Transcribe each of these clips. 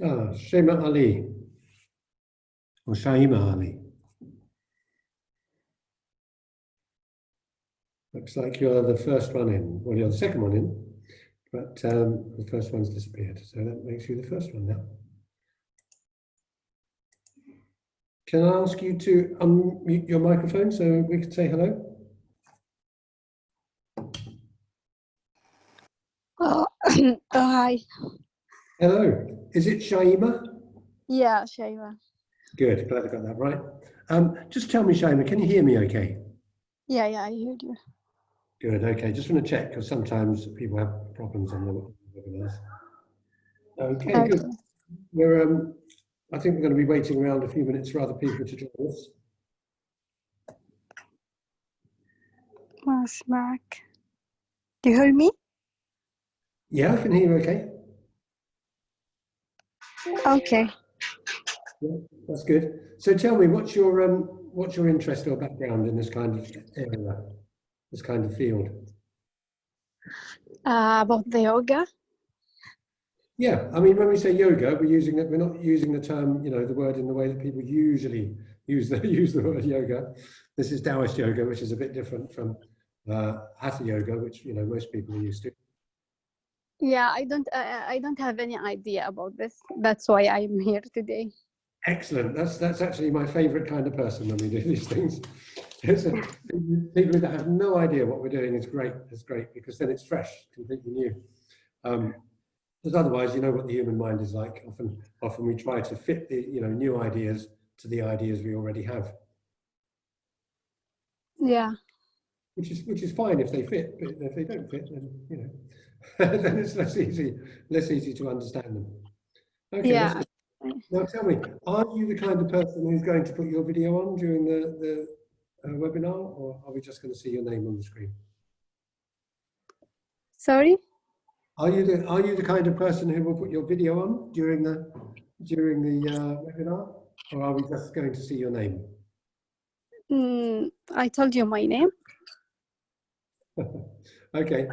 Shema Ali, or Shaima Ali. Looks like you're the first one in. Well, you're the second one in, but the first one's disappeared. So that makes you the first one now. Can I ask you to unmute your microphone so we can say hello? Hi. Hello. Is it Shaima? Yeah, Shaima. Good. Glad I got that right. Just tell me, Shaima, can you hear me okay? Yeah, I heard you. Good. Okay. Just want to check because sometimes people have problems on the webinars. Okay, good. We're I think we're going to be waiting around a few minutes for other people to join us. Mark. Do you hear me? Yeah, I can hear you okay. Okay. Yeah, that's good. So tell me, what's your interest or background in this kind of area, this kind of field? About the yoga. Yeah, I mean, when we say yoga, we're not using the term, the word in the way that people usually use the word yoga. This is Taoist yoga, which is a bit different from Hatha yoga, which most people are used to. Yeah, I don't have any idea about this. That's why I'm here today. Excellent. That's actually my favorite kind of person when we do these things. People that have no idea what we're doing is great. It's great because then it's fresh, completely new. Because otherwise, you know what the human mind is like. Often we try to fit the new ideas to the ideas we already have. Yeah. Which is fine if they fit, but if they don't fit, then then it's less easy to understand them. Okay. Yeah. Now tell me, are you the kind of person who's going to put your video on during the webinar, or are we just going to see your name on the screen? Sorry? Are you the kind of person who will put your video on during the webinar, or are we just going to see your name? I told you my name. Okay.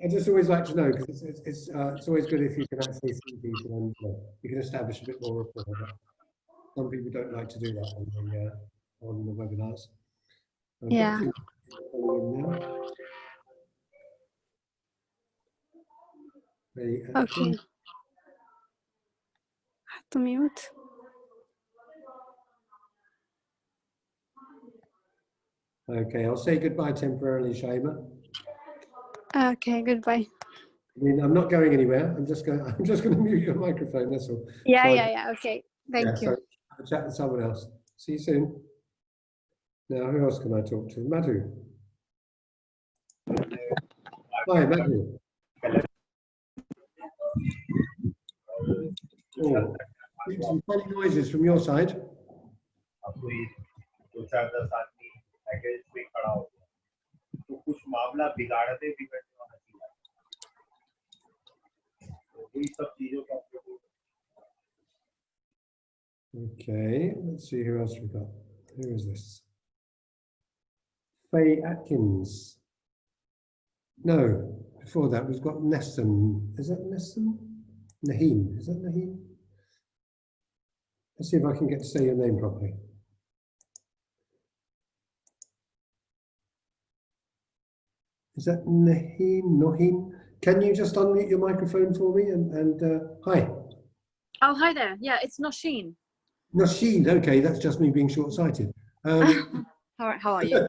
I just always like to know because it's always good if you can actually see people and you can establish a bit more rapport. But some people don't like to do that on the webinars. Yeah. Okay. Have to mute. Okay, I'll say goodbye temporarily, Shaima. Okay, goodbye. I mean, I'm not going anywhere. I'm just going to mute your microphone. That's all. Yeah. Okay. Thank you. So I'll chat with someone else. See you soon. Now, who else can I talk to? Madhu. Hi, Madhu. Oh, some funny noises from your side. Okay, let's see who else we've got. Who is this? Faye Atkins. No, before that we've got Nessun. Is that Nessun? Naheem. Is that Naheem? Let's see if I can get to say your name properly. Is that Naheem? Naheem? Can you just unmute your microphone for me? And hi. Oh, hi there. Yeah, it's Nosheen. Nosheen. Okay, that's just me being short-sighted. How are you?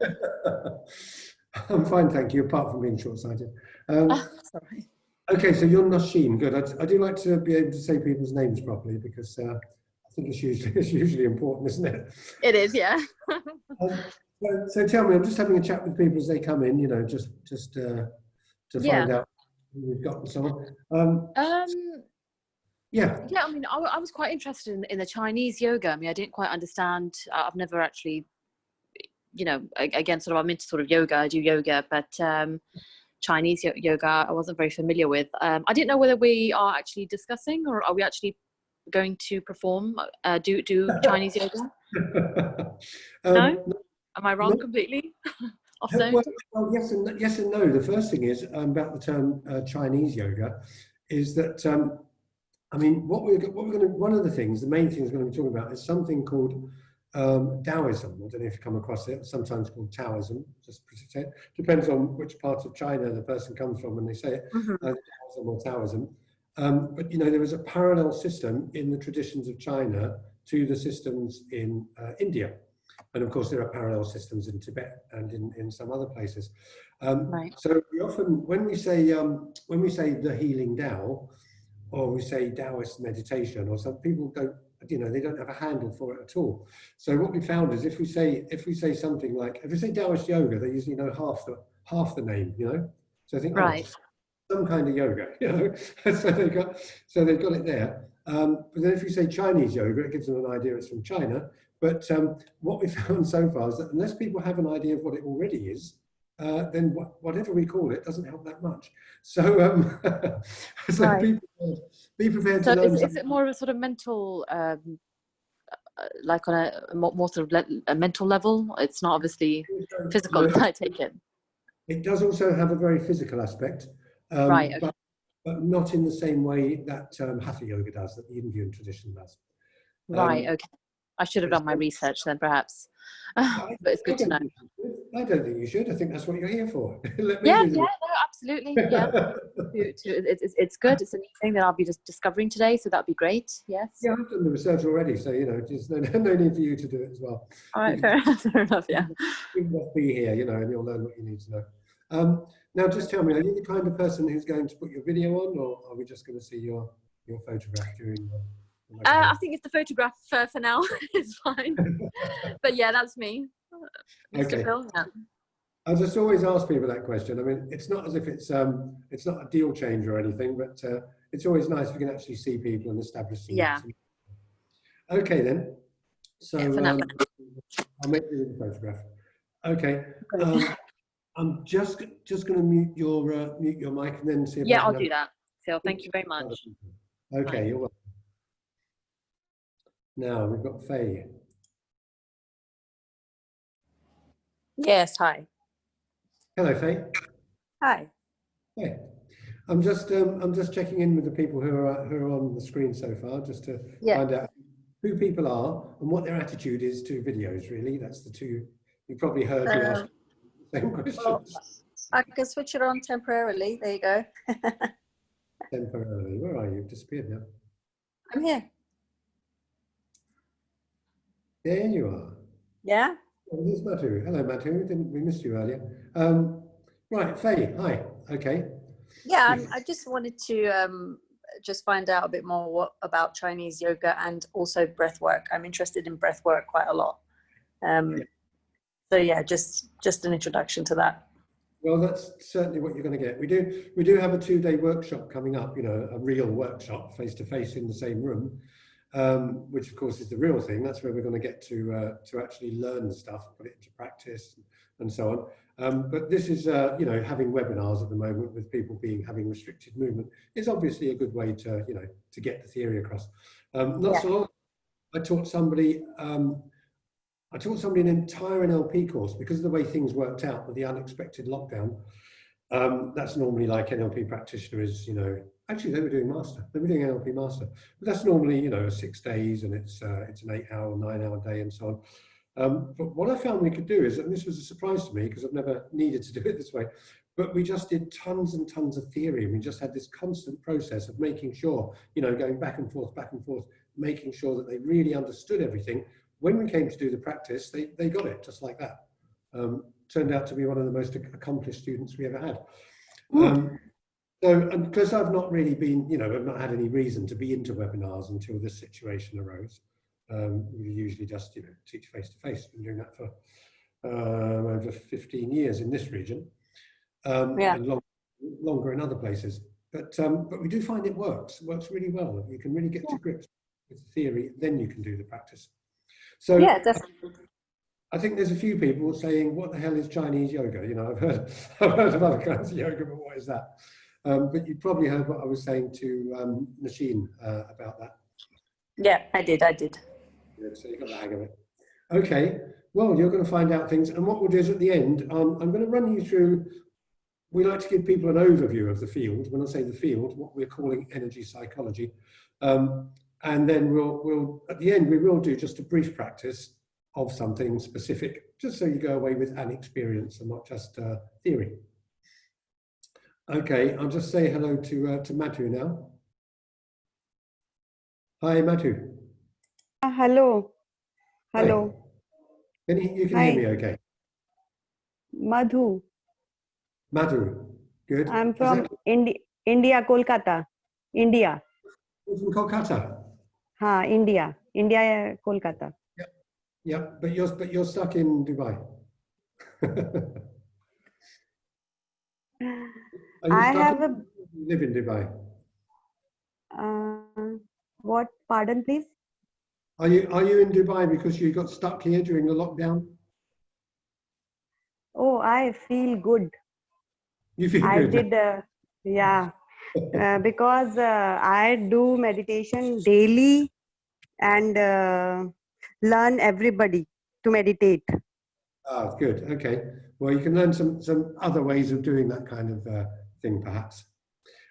I'm fine, thank you, apart from being short-sighted. Sorry. Okay, so you're Nosheen. Good. I do like to be able to say people's names properly because I think it's usually important, isn't it? It is, yeah. So tell me, I'm just having a chat with people as they come in, just to find out who we've got and so on. Yeah. I mean, I was quite interested in the Chinese yoga. I mean, I didn't quite understand. I've never actually, again, I'm into sort of yoga. I do yoga, but Chinese yoga, I wasn't very familiar with. I didn't know whether we are actually discussing or are we actually going to perform, do Chinese yoga? No? Am I wrong completely? Well, yes and no. The first thing is about the term Chinese yoga is that I mean, one of the things, the main things we're going to be talking about is something called Taoism. I don't know if you've come across it. Sometimes called Taoism. Just depends on which part of China the person comes from when they say it, Taoism or Taoism. But you know, there is a parallel system in the traditions of China to the systems in India, and of course there are parallel systems in Tibet and in some other places. Right. So we often, when we say the healing Tao, or we say Taoist meditation, or some people don't, you know, they don't have a handle for it at all. So what we found is if we say something like, if we say Taoist yoga, they usually know half the name, you know. So I think, Right. oh, some kind of yoga, you know. so they've got it there. But then if you say Chinese yoga, it gives them an idea it's from China. But what we found so far is that unless people have an idea of what it already is, then whatever we call it doesn't help that much. So, so Right. be prepared So to learn. is it more of a sort of mental, like on a more sort of a mental level? It's not obviously physical, No, I take it. it does also have a very physical aspect, Right. Okay. but not in the same way that Hatha yoga does, that the Indian tradition does. Right. Okay. I should have done my research then, perhaps. But it's good to know. I don't think you should. I think that's what you're here for. Let me Yeah. do the Yeah. No. Absolutely. Yeah. It's good. It's a new thing that I'll be just discovering today, so that'd be great. Yes. Yeah, I've done the research already, so you know, just no need for you to do it as well. All right. Fair enough. Yeah. You can just be here, you know, and you'll learn what you need to know. Now, just tell me, are you the kind of person who's going to put your video on, or are we just going to see your photograph during the I think it's the photograph for now. It's fine. But yeah, that's me. Mr. Okay. Phil. Yeah. I just always ask people that question. I mean, it's not as if it's not a deal changer or anything, but it's always nice if you can actually see people and establish some. Yeah. Okay then. So Yeah, for now. I'll make you the photograph. Okay. I'm just going to mute your mic and then see if Yeah, I'll do that. Phil, thank you very much. Okay, Bye. you're welcome. Now we've got Faye. Yes, hi. Hello, Faye. Hi. Hey. I'm just checking in with the people who are on the screen so far, just to find out who people are and what their attitude is to videos. Really, that's the two. You probably heard me ask the same questions. Well, I can switch it on temporarily. There you go. Temporarily. Where are you? You've disappeared now. I'm here. There you are. Yeah. Oh, there's Madhu. Hello, Madhu. We missed you earlier. Right, Faye. Hi. Okay. Yeah, I just wanted to just find out a bit more about Chinese yoga and also breath work. I'm interested in breath work quite a lot. So yeah, just an introduction to that. Well, that's certainly what you're going to get. We do have a 2-day workshop coming up. You know, a real workshop, face to face in the same room, which of course is the real thing. That's where we're going to get to actually learn the stuff, put it into practice, and so on. But this is, you know, having webinars at the moment with people having restricted movement is obviously a good way to, you know, to get the theory across. Not so long. I taught somebody an entire NLP course because of the way things worked out with the unexpected lockdown. That's normally like NLP practitioner is, you know, actually they were doing master. They were doing NLP master, but that's normally, you know, 6 days and it's an 8-hour, 9-hour day and so on. But what I found we could do is, and this was a surprise to me because I've never needed to do it this way, but we just did tons and tons of theory. And we just had this constant process of making sure, you know, going back and forth, making sure that they really understood everything. When we came to do the practice, they got it just like that. Turned out to be one of the most accomplished students we ever had. So, and because I've not really been, you know, I've not had any reason to be into webinars until this situation arose. We usually just, you know, teach face to face. Been doing that for over 15 years in this region, and longer in other places. But we do find it works really well. You can really get to grips with the theory, then you can do the practice. So yeah, definitely. I think there's a few people saying, "What the hell is Chinese yoga?" You know, I've heard of other kinds of yoga, but what is that? But you probably heard what I was saying to Nasheen about that. Yeah, I did. Yeah, so you got the hang of it. Okay. Well, you're going to find out things, and what we'll do is at the end, I'm going to run you through. We like to give people an overview of the field. When I say the field, what we're calling energy psychology. And then we'll at the end we will do just a brief practice of something specific, just so you go away with an experience and not just theory. Okay, I'll just say hello to Madhu now. Hi, Madhu. Hello. Hello. Hi. You can Hi. hear me okay? Madhu. Madhu, good. I'm from India, Kolkata. India. You're from Kolkata? Ha, India. India, Kolkata. Yeah, but you're stuck in Dubai. You live in Dubai? What? Pardon, please? Are you in Dubai because you got stuck here during the lockdown? Oh, I feel good. You feel I good? did, yeah, because I do meditation daily and learn everybody to meditate. Ah, good. Okay. Well, you can learn some other ways of doing that kind of thing, perhaps.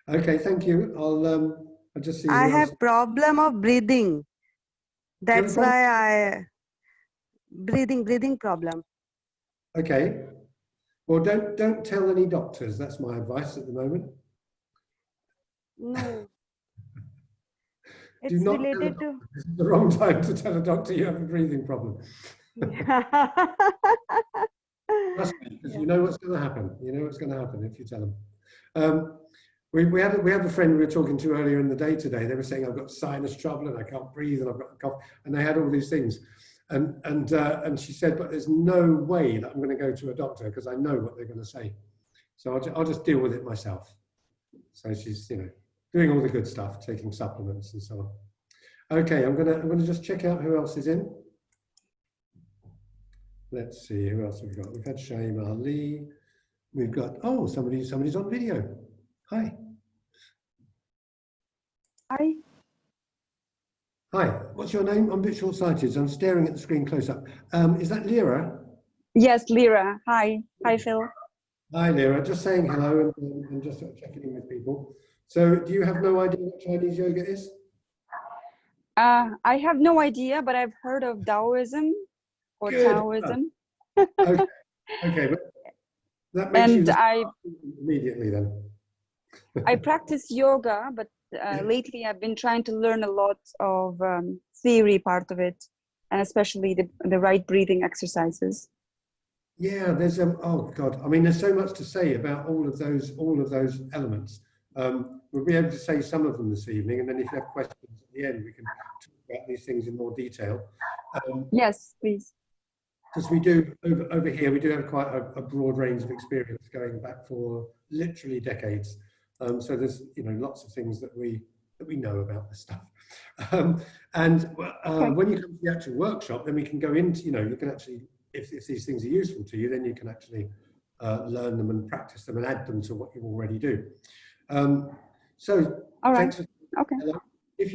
Okay. Thank you. I'll just see. I who else. have problem of breathing. That's why breathing problem. Okay. Well, don't tell any doctors. That's my advice at the moment. No. Do It's not related to. This is the wrong time to tell a doctor you have a breathing problem. Trust me, because you know what's going to happen. You know what's going to happen if you tell them. We had a friend we were talking to earlier in the day today. They were saying, I've got sinus trouble and I can't breathe and I've got a cough, and they had all these things. And she said, but there's no way that I'm going to go to a doctor because I know what they're going to say. So I'll just deal with it myself. So she's, doing all the good stuff, taking supplements and so on. Okay, I'm gonna just check out who else is in. Let's see who else we've got. We've had Shaim Ali. We've got somebody's on video. Hi. Hi. Hi. What's your name? I'm a bit short-sighted, so I'm staring at the screen close up. Is that Lyra? Yes, Lyra. Hi. Hi, Phil. Hi, Lyra. Just saying hello and just sort of checking in with people. So, do you have no idea what Chinese yoga is? I have no idea, but I've heard of Taoism or Good. Taoism. Okay. But that makes And you immediately then. I practice yoga, but lately I've been trying to learn a lot of theory part of it, and especially the right breathing exercises. Yeah, there's oh God, I mean, there's so much to say about all of those elements. We'll be able to say some of them this evening, and then if you have questions at the end, we can talk about these things in more detail. Yes, please. Because we do over here, we do have quite a broad range of experience going back for literally decades. So there's lots of things that we know about this stuff. When you come to the actual workshop, then we can go into you can actually, if these things are useful to you, then you can actually learn them and practice them and add them to what you already do. So all right. Thanks for okay. If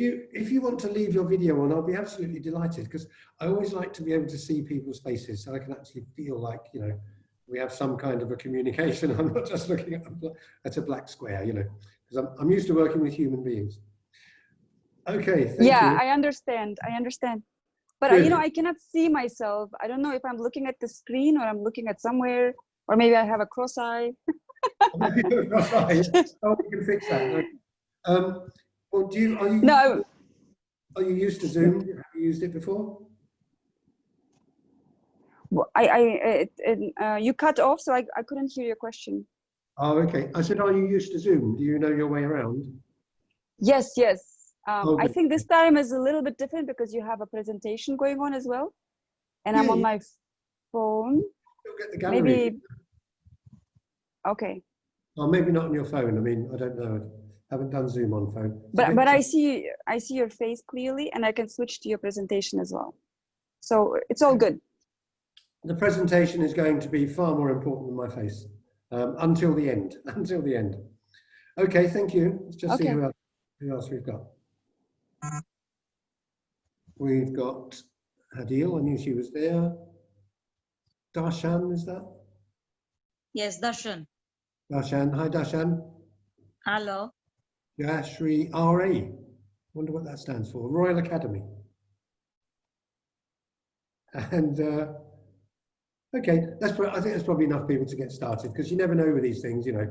you want to leave your video on, I'll be absolutely delighted, because I always like to be able to see people's faces so I can actually feel like we have some kind of a communication. I'm not just looking at a black square, because I'm used to working with human beings. Okay, thank you. I understand. But I cannot see myself. I don't know if I'm looking at the screen or I'm looking at somewhere, or maybe I have a cross eye. Maybe you have a cross eye. Oh, we can fix that. Well, are you used to Zoom? Have you used it before? You cut off, so I couldn't hear your question. Oh, okay. I said, are you used to Zoom? Do you know your way around? Yes. I think this time is a little bit different because you have a presentation going on as well, and I'm on my phone. You'll get the gallery. Maybe. Okay. Or maybe not on your phone. I mean, I don't know. I haven't done Zoom on phone. But I see your face clearly, and I can switch to your presentation as well. So it's all good. The presentation is going to be far more important than my face until the end. Until the end. Okay, thank you. Let's just see who else we've got. We've got Hadil. I knew she was there. Darshan, is that? Yes, Darshan. Darshan. Hi, Darshan. Hello. Jayashri R.A. Wonder what that stands for. Royal Academy. And okay, I think that's probably enough people to get started, because you never know with these things, you know.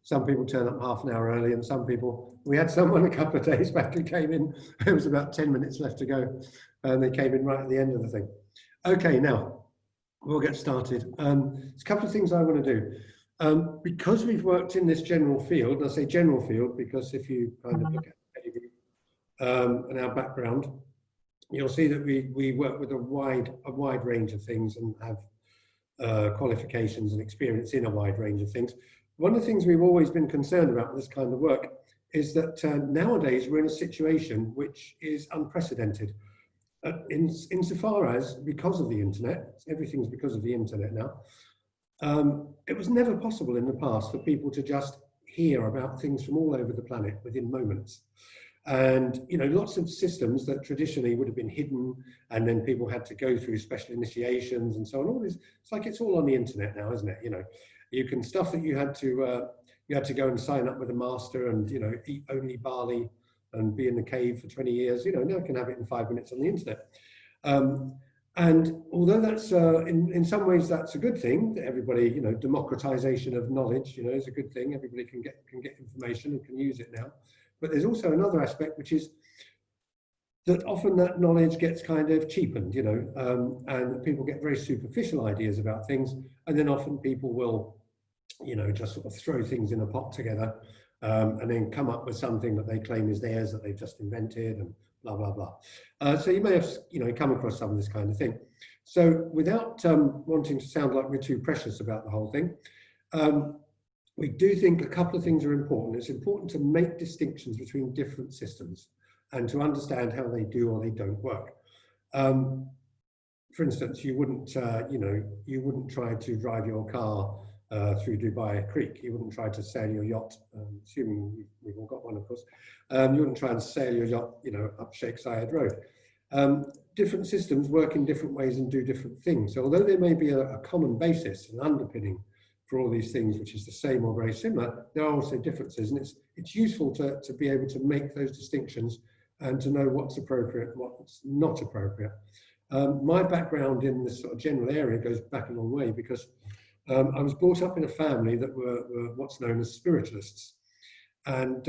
Some people turn up half an hour early, and some people, we had someone a couple of days back who came in, there was about 10 minutes left to go, and they came in right at the end of the thing. Okay, now we'll get started. There's a couple of things I want to do. Because we've worked in this general field, I say general field because if you kind of look at pedigree and our background, you'll see that we work with a wide range of things and have qualifications and experience in a wide range of things. One of the things we've always been concerned about with this kind of work is that nowadays we're in a situation which is unprecedented. Insofar as, because of the internet, everything's because of the internet now, it was never possible in the past for people to just hear about things from all over the planet within moments. And, you know, lots of systems that traditionally would have been hidden, and then people had to go through special initiations and so on. All this, it's like it's all on the internet now, isn't it? You know, you can stuff that you had to go and sign up with a master and, you know, eat only barley and be in the cave for 20 years. You know, now you can have it in 5 minutes on the internet. And although that's in some ways that's a good thing, that everybody, you know, democratization of knowledge, you know, is a good thing. Everybody can get information and can use it now. But there's also another aspect, which is that often that knowledge gets kind of cheapened, you know, and people get very superficial ideas about things, and then often people will, you know, just sort of throw things in a pot together and then come up with something that they claim is theirs, that they've just invented, and blah, blah, blah. So you may have, you know, come across some of this kind of thing. So without wanting to sound like we're too precious about the whole thing, we do think a couple of things are important. It's important to make distinctions between different systems and to understand how they do or they don't work. For instance, you wouldn't, you know, you wouldn't try to drive your car through Dubai Creek. You wouldn't try to sail your yacht, assuming we've all got one, of course. You wouldn't try and sail your yacht, you know, up Sheikh Zayed Road. Different systems work in different ways and do different things. So although there may be a common basis, an underpinning for all these things, which is the same or very similar, there are also differences, and it's useful to be able to make those distinctions and to know what's appropriate and what's not appropriate. My background in this sort of general area goes back a long way, because I was brought up in a family that were what's known as spiritualists. And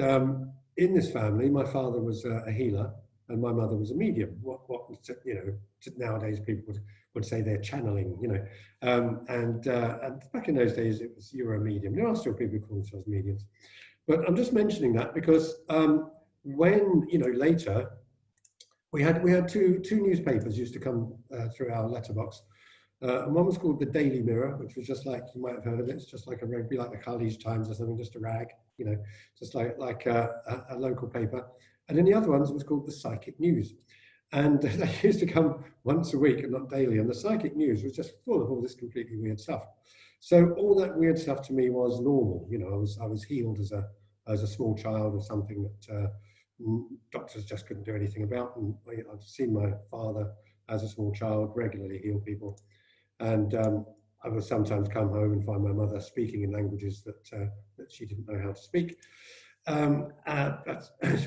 in this family, my father was a healer and my mother was a medium. What you know, nowadays people would say they're channeling, you know. And back in those days, it was, you were a medium. There are still people who call themselves mediums. But I'm just mentioning that because when, you know, later, we had two newspapers used to come through our letterbox. And one was called the Daily Mirror, which was just like, you might have heard of it, it's just like a rugby, like the Khalij Times or something, just a rag, you know, just like a local paper. And then the other ones was called the Psychic News. And they used to come once a week and not daily. And the Psychic News was just full of all this completely weird stuff. So all that weird stuff to me was normal. You know, I was healed as a small child of something that doctors just couldn't do anything about. And I've seen my father as a small child regularly heal people. And I would sometimes come home and find my mother speaking in languages that she didn't know how to speak. She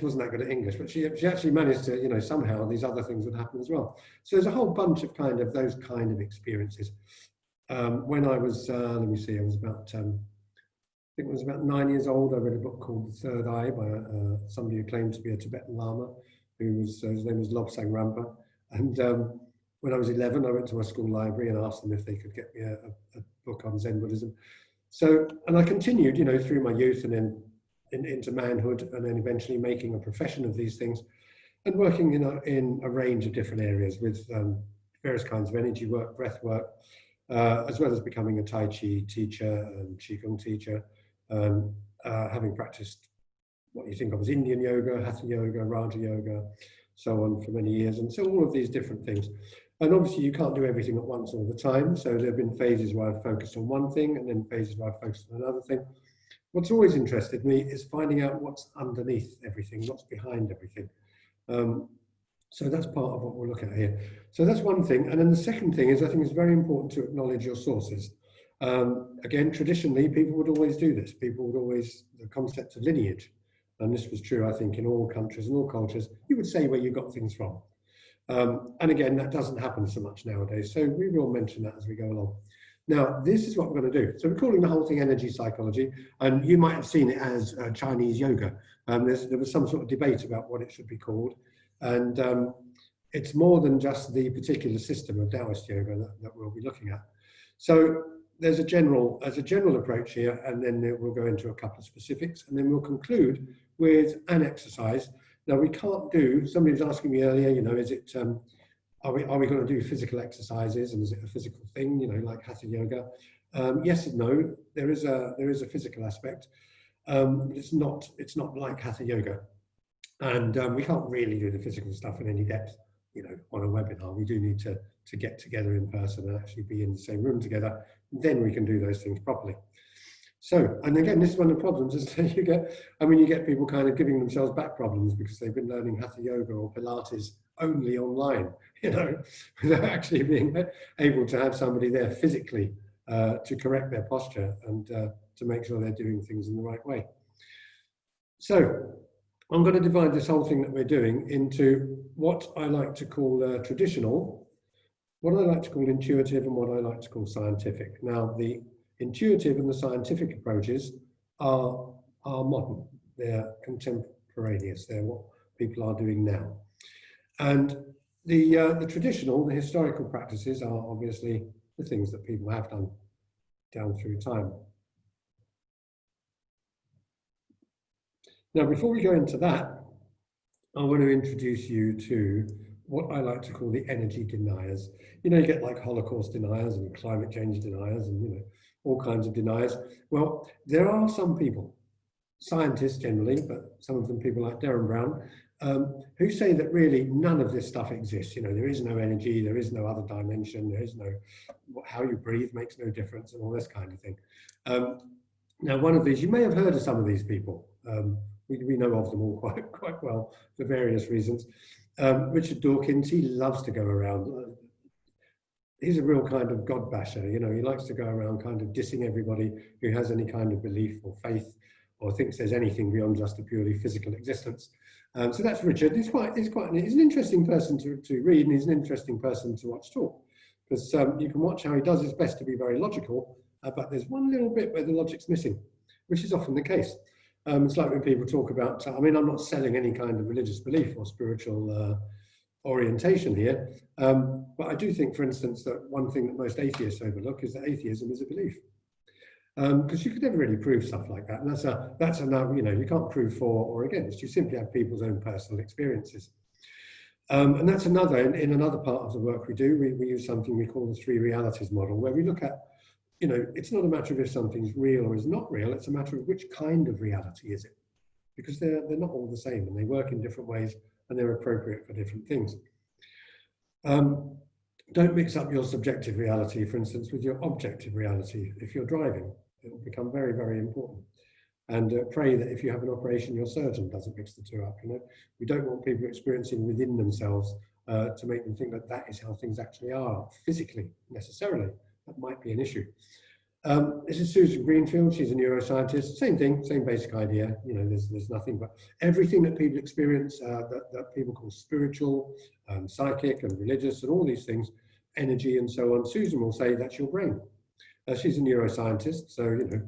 wasn't that good at English, but she actually managed to, you know, somehow these other things would happen as well. So there's a whole bunch of those kind of experiences. When I was, let me see, I was about, I think it was about 9 years old. I read a book called The Third Eye by somebody who claimed to be a Tibetan Lama, his name was Lobsang Rampa. And when I was 11, I went to my school library and asked them if they could get me a book on Zen Buddhism. So, and I continued, you know, through my youth and then into manhood, and then eventually making a profession of these things and working in a range of different areas with various kinds of energy work, breath work, as well as becoming a Tai Chi teacher and Qigong teacher, having practiced what you think of as Indian yoga, Hatha yoga, Raja yoga, so on for many years. And so all of these different things. And obviously you can't do everything at once all the time. So there have been phases where I've focused on one thing and then phases where I've focused on another thing. What's always interested me is finding out what's underneath everything, what's behind everything. So that's part of what we'll look at here. So that's one thing. And then the second thing is, I think it's very important to acknowledge your sources. Again, traditionally, people would always do this. People would always, the concept of lineage. and this was true, I think, in all countries and all cultures, you would say where you got things from. And again, that doesn't happen so much nowadays. So we will mention that as we go along. Now, this is what we're going to do. So we're calling the whole thing energy psychology, and you might have seen it as Chinese yoga. There was some sort of debate about what it should be called, and it's more than just the particular system of Taoist yoga that we'll be looking at. So there's a general approach here, and then we'll go into a couple of specifics, and then we'll conclude with an exercise. Now, we can't do, somebody was asking me earlier, you know, is it, are we going to do physical exercises, and is it a physical thing, you know, like hatha yoga? Yes and no. There is a physical aspect. But it's not like hatha yoga, and we can't really do the physical stuff in any depth, you know, on a webinar. We do need to get together in person and actually be in the same room together. Then we can do those things properly. So, and again, this is one of the problems is that you get people kind of giving themselves back problems because they've been learning hatha yoga or Pilates only online, you know, without actually being able to have somebody there physically to correct their posture and to make sure they're doing things in the right way. So I'm going to divide this whole thing that we're doing into what I like to call traditional, what I like to call intuitive, and what I like to call scientific. Now, the intuitive and the scientific approaches are modern. They're contemporaneous. They're what people are doing now. And the traditional, the historical practices are obviously the things that people have done down through time. Now, before we go into that, I want to introduce you to what I like to call the energy deniers. You know, you get like Holocaust deniers and climate change deniers and, you know, all kinds of deniers. Well, there are some people, scientists generally, but some of them people like Darren Brown, who say that really none of this stuff exists. You know, there is no energy, there is no other dimension, there is no, how you breathe makes no difference and all this kind of thing. Now, one of these, you may have heard of some of these people. We know of them all quite well for various reasons. Richard Dawkins, he loves to go around. He's a real kind of God basher, you know, he likes to go around kind of dissing everybody who has any kind of belief or faith or thinks there's anything beyond just a purely physical existence. So that's Richard. He's an interesting person to read, and he's an interesting person to watch talk, because you can watch how he does his best to be very logical, but there's one little bit where the logic's missing, which is often the case. It's like when people talk about, I mean, I'm not selling any kind of religious belief or spiritual orientation here, but I do think, for instance, that one thing that most atheists overlook is that atheism is a belief. Because you could never really prove stuff like that, and that's a no, you know, you can't prove for or against. You simply have people's own personal experiences, and that's another in another part of the work we do. We use something we call the three realities model, where we look at, you know, it's not a matter of if something's real or is not real. It's a matter of which kind of reality is it, because they're not all the same, and they work in different ways, and they're appropriate for different things. Don't mix up your subjective reality, for instance, with your objective reality. If you're driving, it will become very, very important. And pray that if you have an operation, your surgeon doesn't mix the two up. You know, we don't want people experiencing within themselves to make them think that that is how things actually are physically, necessarily. That might be an issue. This is Susan Greenfield. She's a neuroscientist. Same thing, same basic idea. You know, there's nothing but everything that people experience that people call spiritual, psychic, and religious, and all these things, energy and so on. Susan will say that's your brain. She's a neuroscientist, so you know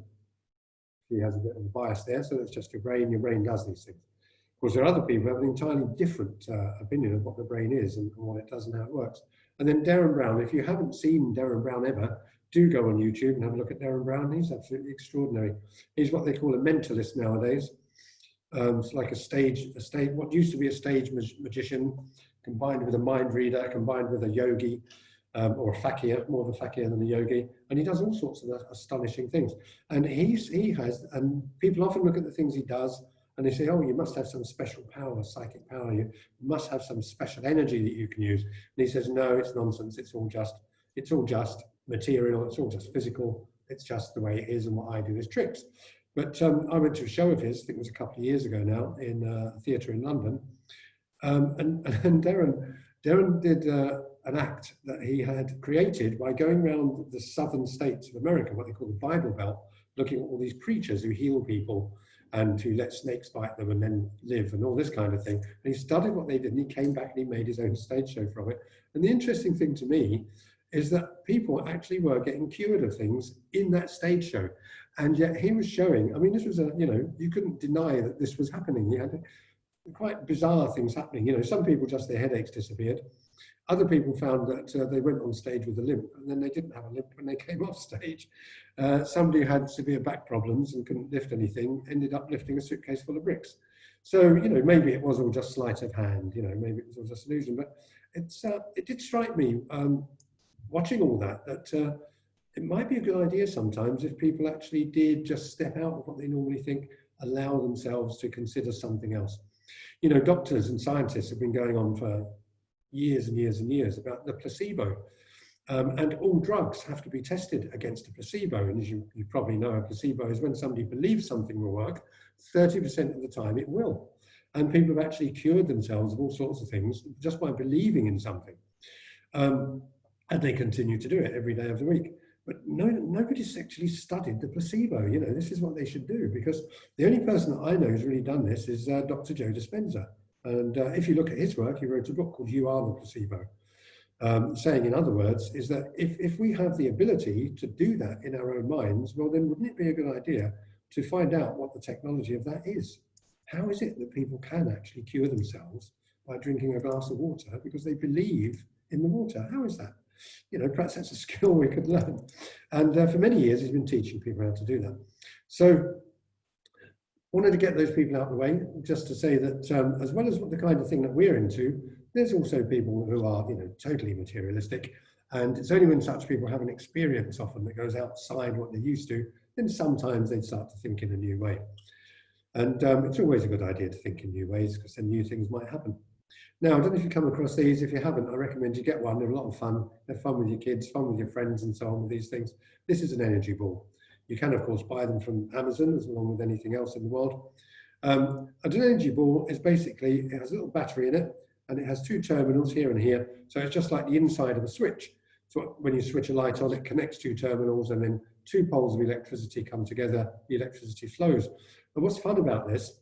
she has a bit of a bias there. So it's just your brain. Your brain does these things. Of course, there are other people who have an entirely different opinion of what the brain is and what it does and how it works. And then Darren Brown. If you haven't seen Darren Brown ever, do go on YouTube and have a look at Darren Brown. He's absolutely extraordinary. He's what they call a mentalist nowadays. It's like what used to be a stage magician, combined with a mind reader, combined with a yogi, or a fakir, more of a fakir than a yogi. And he does all sorts of astonishing things. And and people often look at the things he does and they say, oh, you must have some special power, psychic power. You must have some special energy that you can use. And he says, no, it's nonsense. It's all just material. It's all just physical. It's just the way it is. And what I do is tricks. But I went to a show of his, I think it was a couple of years ago now, in a theatre in London. And Darren did an act that he had created by going around the southern states of America, what they call the Bible Belt, looking at all these preachers who heal people and to let snakes bite them and then live and all this kind of thing. And he studied what they did, and he came back and he made his own stage show from it. And the interesting thing to me is that people actually were getting cured of things in that stage show. And yet he was showing, I mean, this was you couldn't deny that this was happening. He had quite bizarre things happening. Some people just their headaches disappeared. Other people found that they went on stage with a limp, and then they didn't have a limp when they came off stage. Somebody who had severe back problems and couldn't lift anything ended up lifting a suitcase full of bricks. So, maybe it was all just sleight of hand, maybe it was all just illusion. But it did strike me, watching all that it might be a good idea sometimes if people actually did just step out of what they normally think, allow themselves to consider something else. Doctors and scientists have been going on for years and years and years about the placebo. And all drugs have to be tested against a placebo. And as you probably know, a placebo is when somebody believes something will work, 30% of the time it will. And people have actually cured themselves of all sorts of things just by believing in something. And they continue to do it every day of the week. But nobody's actually studied the placebo. This is what they should do, because the only person that I know who's really done this is Dr. Joe Dispenza. And if you look at his work, he wrote a book called You Are the Placebo. Saying, in other words, is that if we have the ability to do that in our own minds, well, then wouldn't it be a good idea to find out what the technology of that is? How is it that people can actually cure themselves by drinking a glass of water because they believe in the water? How is that? Perhaps that's a skill we could learn. And for many years, he's been teaching people how to do that. So wanted to get those people out of the way, just to say that as well as the kind of thing that we're into, there's also people who are, totally materialistic. And it's only when such people have an experience often that goes outside what they're used to, then sometimes they start to think in a new way. And it's always a good idea to think in new ways, because then new things might happen. Now, I don't know if you come across these. If you haven't, I recommend you get one. They're a lot of fun. Have fun with your kids, fun with your friends, and so on with these things. This is an energy ball. You can, of course, buy them from Amazon, as along with anything else in the world. An energy ball is basically, it has a little battery in it, and it has two terminals here and here. So it's just like the inside of a switch. So when you switch a light on, it connects two terminals, and then two poles of electricity come together, the electricity flows. And what's fun about this,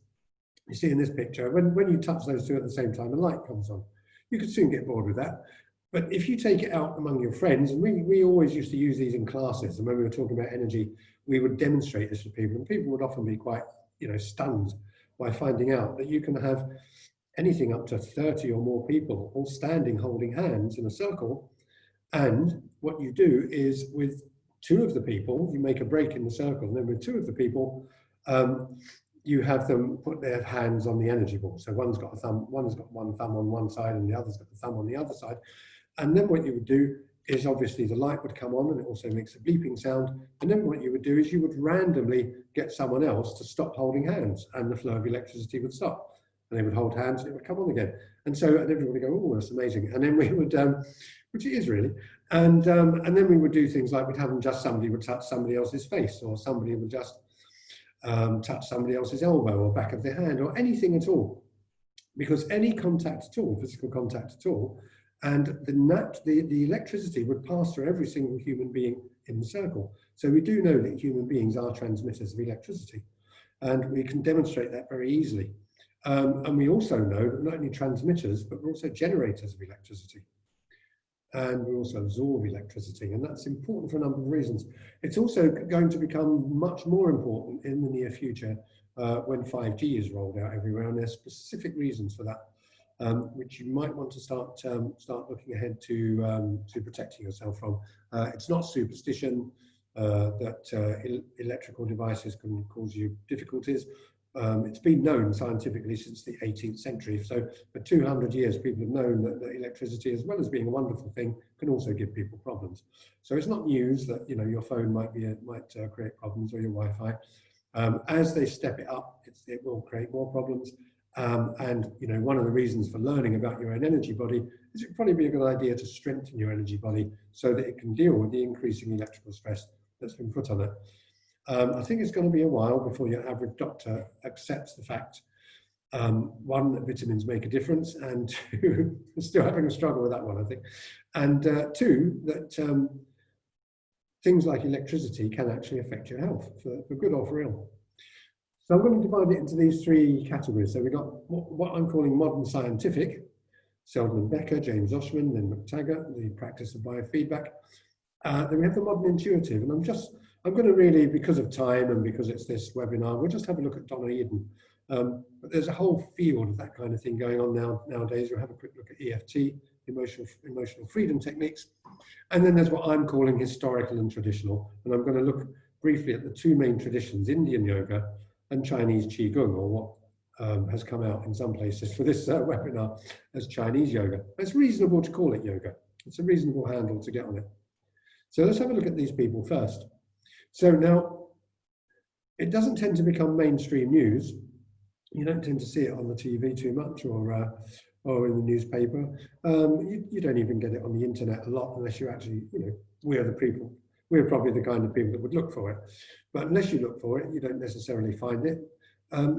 you see in this picture, when you touch those two at the same time, a light comes on. You could soon get bored with that. But if you take it out among your friends, and we always used to use these in classes, and when we were talking about energy, we would demonstrate this to people, and people would often be quite, stunned by finding out that you can have anything up to 30 or more people all standing holding hands in a circle. And what you do is, with two of the people, you make a break in the circle, and then with two of the people, you have them put their hands on the energy ball. So one's got one thumb on one side and the other's got the thumb on the other side. And then what you would do is, obviously the light would come on, and it also makes a bleeping sound. And then what you would do is you would randomly get someone else to stop holding hands, and the flow of electricity would stop. And they would hold hands and it would come on again. And so everybody would go, oh, that's amazing. And then we would, which it is really. And then we would do things like we'd have them somebody would touch somebody else's face, or somebody would just touch somebody else's elbow or back of their hand, or anything at all. Because any contact at all, physical contact at all, and the electricity would pass through every single human being in the circle. So we do know that human beings are transmitters of electricity, and we can demonstrate that very easily. And we also know that we're not only transmitters, but we're also generators of electricity. And we also absorb electricity, and that's important for a number of reasons. It's also going to become much more important in the near future when 5G is rolled out everywhere, and there's specific reasons for that, which you might want to start looking ahead to protecting yourself from. It's not superstition that electrical devices can cause you difficulties. It's been known scientifically since the 18th century. So for 200 years, people have known that electricity, as well as being a wonderful thing, can also give people problems. So it's not news that your phone might create problems, or your Wi-Fi. As they step it up, it will create more problems. And one of the reasons for learning about your own energy body is it would probably be a good idea to strengthen your energy body so that it can deal with the increasing electrical stress that's been put on it. I think it's going to be a while before your average doctor accepts the fact, one, that vitamins make a difference, and two, still having a struggle with that one, I think, and two, that things like electricity can actually affect your health, for good or for ill. So I'm going to divide it into these three categories. So we've got what I'm calling modern scientific, Seldon Becker, James Oshman, then McTaggart, the practice of biofeedback. Then we have the modern intuitive, and I'm going to really, because of time and because it's this webinar, we'll just have a look at Donna Eden. But there's a whole field of that kind of thing going on nowadays. We'll have a quick look at EFT, emotional freedom techniques. And then there's what I'm calling historical and traditional. And I'm going to look briefly at the two main traditions, Indian yoga and Chinese Qigong, or what has come out in some places for this webinar as Chinese yoga. It's reasonable to call it yoga. It's a reasonable handle to get on it. So let's have a look at these people first. So now, it doesn't tend to become mainstream news. You don't tend to see it on the TV too much or in the newspaper. You don't even get it on the internet a lot unless you actually, we're probably the kind of people that would look for it. But unless you look for it, you don't necessarily find it,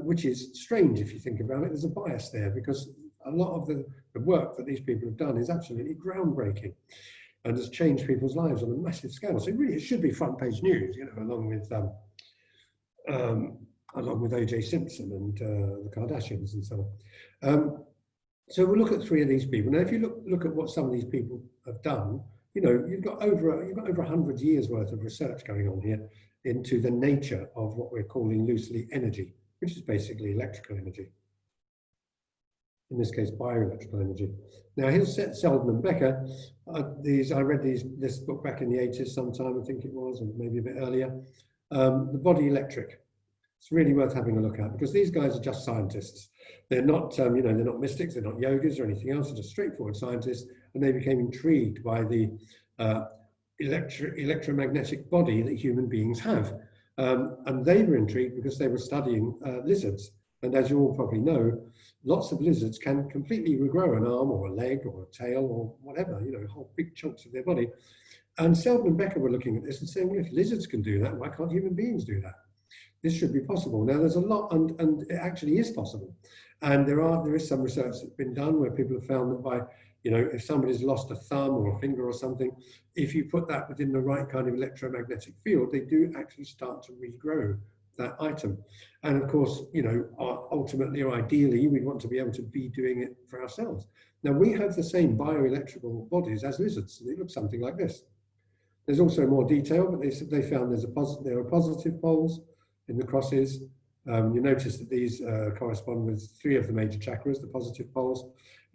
which is strange if you think about it. There's a bias there because a lot of the work that these people have done is absolutely groundbreaking and has changed people's lives on a massive scale. So really, it should be front page news, along with O.J. Simpson and the Kardashians and so on. So we'll look at three of these people. Now, if you look at what some of these people have done, you've got over 100 years worth of research going on here into the nature of what we're calling loosely energy, which is basically electrical energy. In this case, bioelectrical energy. Now, here's Seldon and Becker. I read this book back in the 80s sometime, I think it was, or maybe a bit earlier. The Body Electric. It's really worth having a look at because these guys are just scientists. They're not, they're not mystics, they're not yogas or anything else. They're just straightforward scientists, and they became intrigued by the electromagnetic body that human beings have. And they were intrigued because they were studying lizards. And as you all probably know, lots of lizards can completely regrow an arm or a leg or a tail or whatever, whole big chunks of their body. And Seldon and Becker were looking at this and saying, well, if lizards can do that, why can't human beings do that? This should be possible. Now, there's a lot, and it actually is possible. And there is some research that's been done where people have found that by, if somebody's lost a thumb or a finger or something, if you put that within the right kind of electromagnetic field, they do actually start to regrow that item. And of course, ultimately or ideally, we'd want to be able to be doing it for ourselves. Now, we have the same bioelectrical bodies as lizards. They look something like this. There's also more detail, but they found there are positive poles in the crosses. You notice that these correspond with three of the major chakras, the positive poles,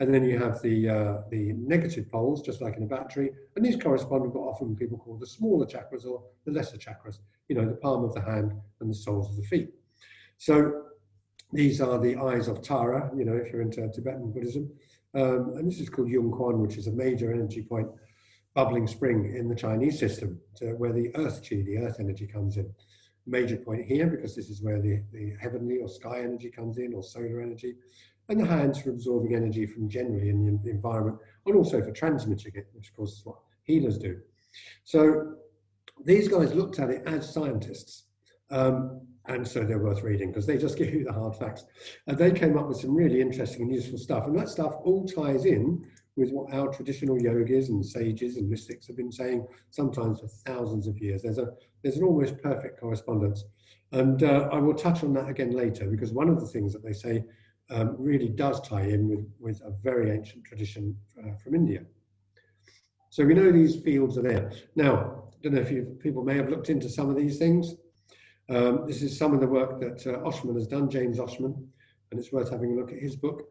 and then you have the negative poles, just like in a battery, and these correspond with what often people call the smaller chakras or the lesser chakras, the palm of the hand and the soles of the feet. So these are the eyes of Tara, if you're into Tibetan Buddhism, and this is called Yung Quan, which is a major energy point, bubbling spring in the Chinese system, where the earth chi, the earth energy comes in. Major point here because this is where the heavenly or sky energy comes in, or solar energy, and the hands for absorbing energy from generally in the environment, and also for transmitting it, which of course is what healers do. So these guys looked at it as scientists, and so they're worth reading because they just give you the hard facts. And they came up with some really interesting and useful stuff, and that stuff all ties in with what our traditional yogis and sages and mystics have been saying, sometimes for thousands of years. There's an almost perfect correspondence. And I will touch on that again later, because one of the things that they say really does tie in with a very ancient tradition from India. So we know these fields are there. Now, I don't know if people may have looked into some of these things. This is some of the work that Oshman has done, James Oshman, and it's worth having a look at his book.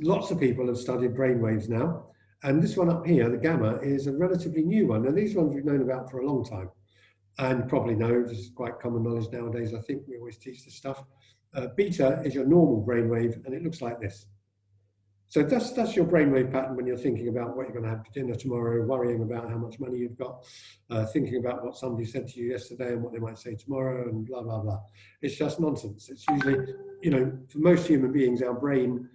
Lots of people have studied brainwaves now, and this one up here, the gamma, is a relatively new one. And these ones we've known about for a long time, and probably know, this is quite common knowledge nowadays, I think we always teach this stuff. Beta is your normal brainwave, and it looks like this. So that's your brainwave pattern when you're thinking about what you're going to have for dinner tomorrow, worrying about how much money you've got, thinking about what somebody said to you yesterday and what they might say tomorrow, and blah, blah, blah. It's just nonsense. It's usually, for most human beings, our brain,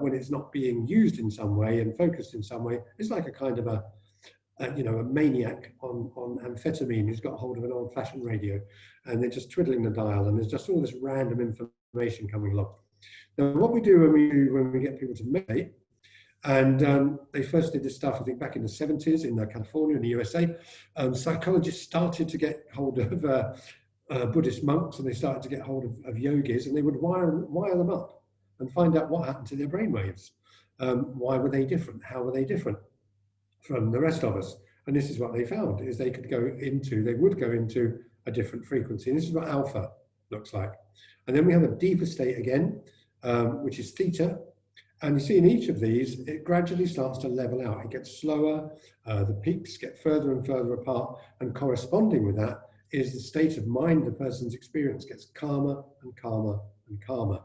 when it's not being used in some way and focused in some way, it's like a kind of a maniac on amphetamine who's got hold of an old-fashioned radio, and they're just twiddling the dial, and there's just all this random information coming along. Now, what we do when we get people to meditate, and they first did this stuff, I think, back in the 70s in California, in the USA, psychologists started to get hold of Buddhist monks, and they started to get hold of yogis, and they would wire them up and find out what happened to their brainwaves. Why were they different? How were they different from the rest of us? And this is what they found, is they would go into a different frequency. And this is what alpha looks like. And then we have a deeper state again, which is theta. And you see in each of these, it gradually starts to level out. It gets slower, the peaks get further and further apart, and corresponding with that is the state of mind the person's experience gets calmer and calmer and calmer.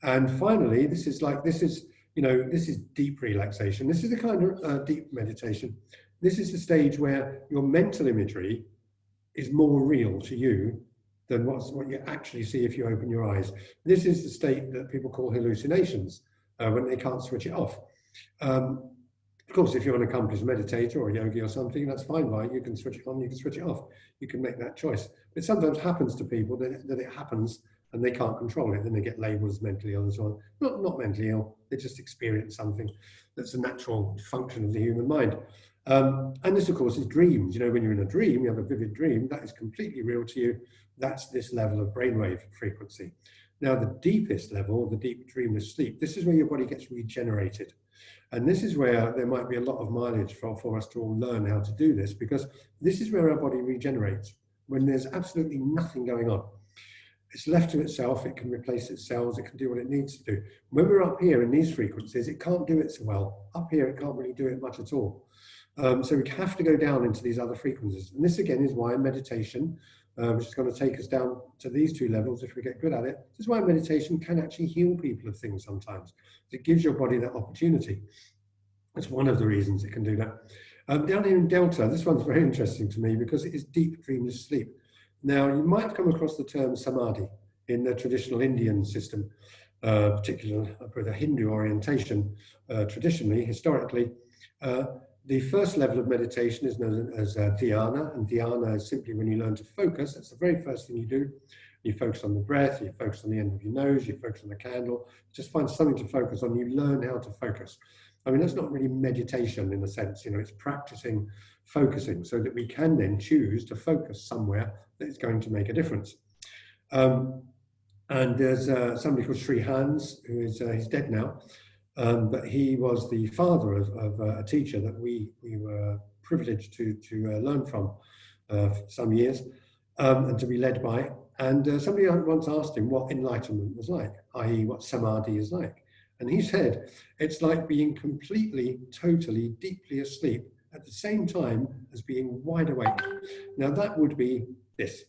And finally, this is deep relaxation. This is the kind of deep meditation. This is the stage where your mental imagery is more real to you than what you actually see if you open your eyes. This is the state that people call hallucinations, when they can't switch it off. Of course, if you're an accomplished meditator or a yogi or something, that's fine, right? You can switch it on, you can switch it off. You can make that choice. It sometimes happens to people that it happens and they can't control it. Then they get labeled as mentally ill and so on. Not mentally ill, they just experience something that's a natural function of the human mind. And this, of course, is dreams. You know, when you're in a dream, you have a vivid dream, that is completely real to you. That's this level of brainwave frequency. Now, the deepest level, the deep dreamless sleep, this is where your body gets regenerated. And this is where there might be a lot of mileage for us to all learn how to do this, because this is where our body regenerates, when there's absolutely nothing going on. It's left to itself, it can replace its cells, it can do what it needs to do. When we're up here in these frequencies, it can't do it so well. Up here, it can't really do it much at all. So we have to go down into these other frequencies. And this again is why meditation, which is going to take us down to these two levels if we get good at it. This is why meditation can actually heal people of things sometimes. It gives your body that opportunity. That's one of the reasons it can do that. Down here in Delta, this one's very interesting to me because it is deep dreamless sleep. Now, you might have come across the term samadhi in the traditional Indian system, particularly with a Hindu orientation, traditionally, historically. The first level of meditation is known as dhyana, and dhyana is simply when you learn to focus. That's the very first thing you do. You focus on the breath, you focus on the end of your nose, you focus on the candle, just find something to focus on, you learn how to focus. I mean, that's not really meditation in a sense, you know, it's practicing focusing so that we can then choose to focus somewhere that is going to make a difference. And there's somebody called Sri Hans, who is he's dead now. But he was the father of a teacher that we were privileged to learn from for some years and to be led by. And somebody once asked him what enlightenment was like, i.e. what samadhi is like. And he said, it's like being completely, totally, deeply asleep at the same time as being wide awake. Now that would be this.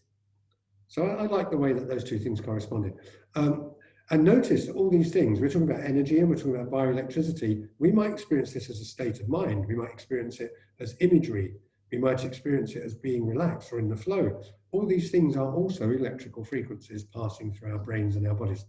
So I like the way that those two things corresponded. And notice that all these things, we're talking about energy and we're talking about bioelectricity, we might experience this as a state of mind, we might experience it as imagery, we might experience it as being relaxed or in the flow. All these things are also electrical frequencies passing through our brains and our bodies.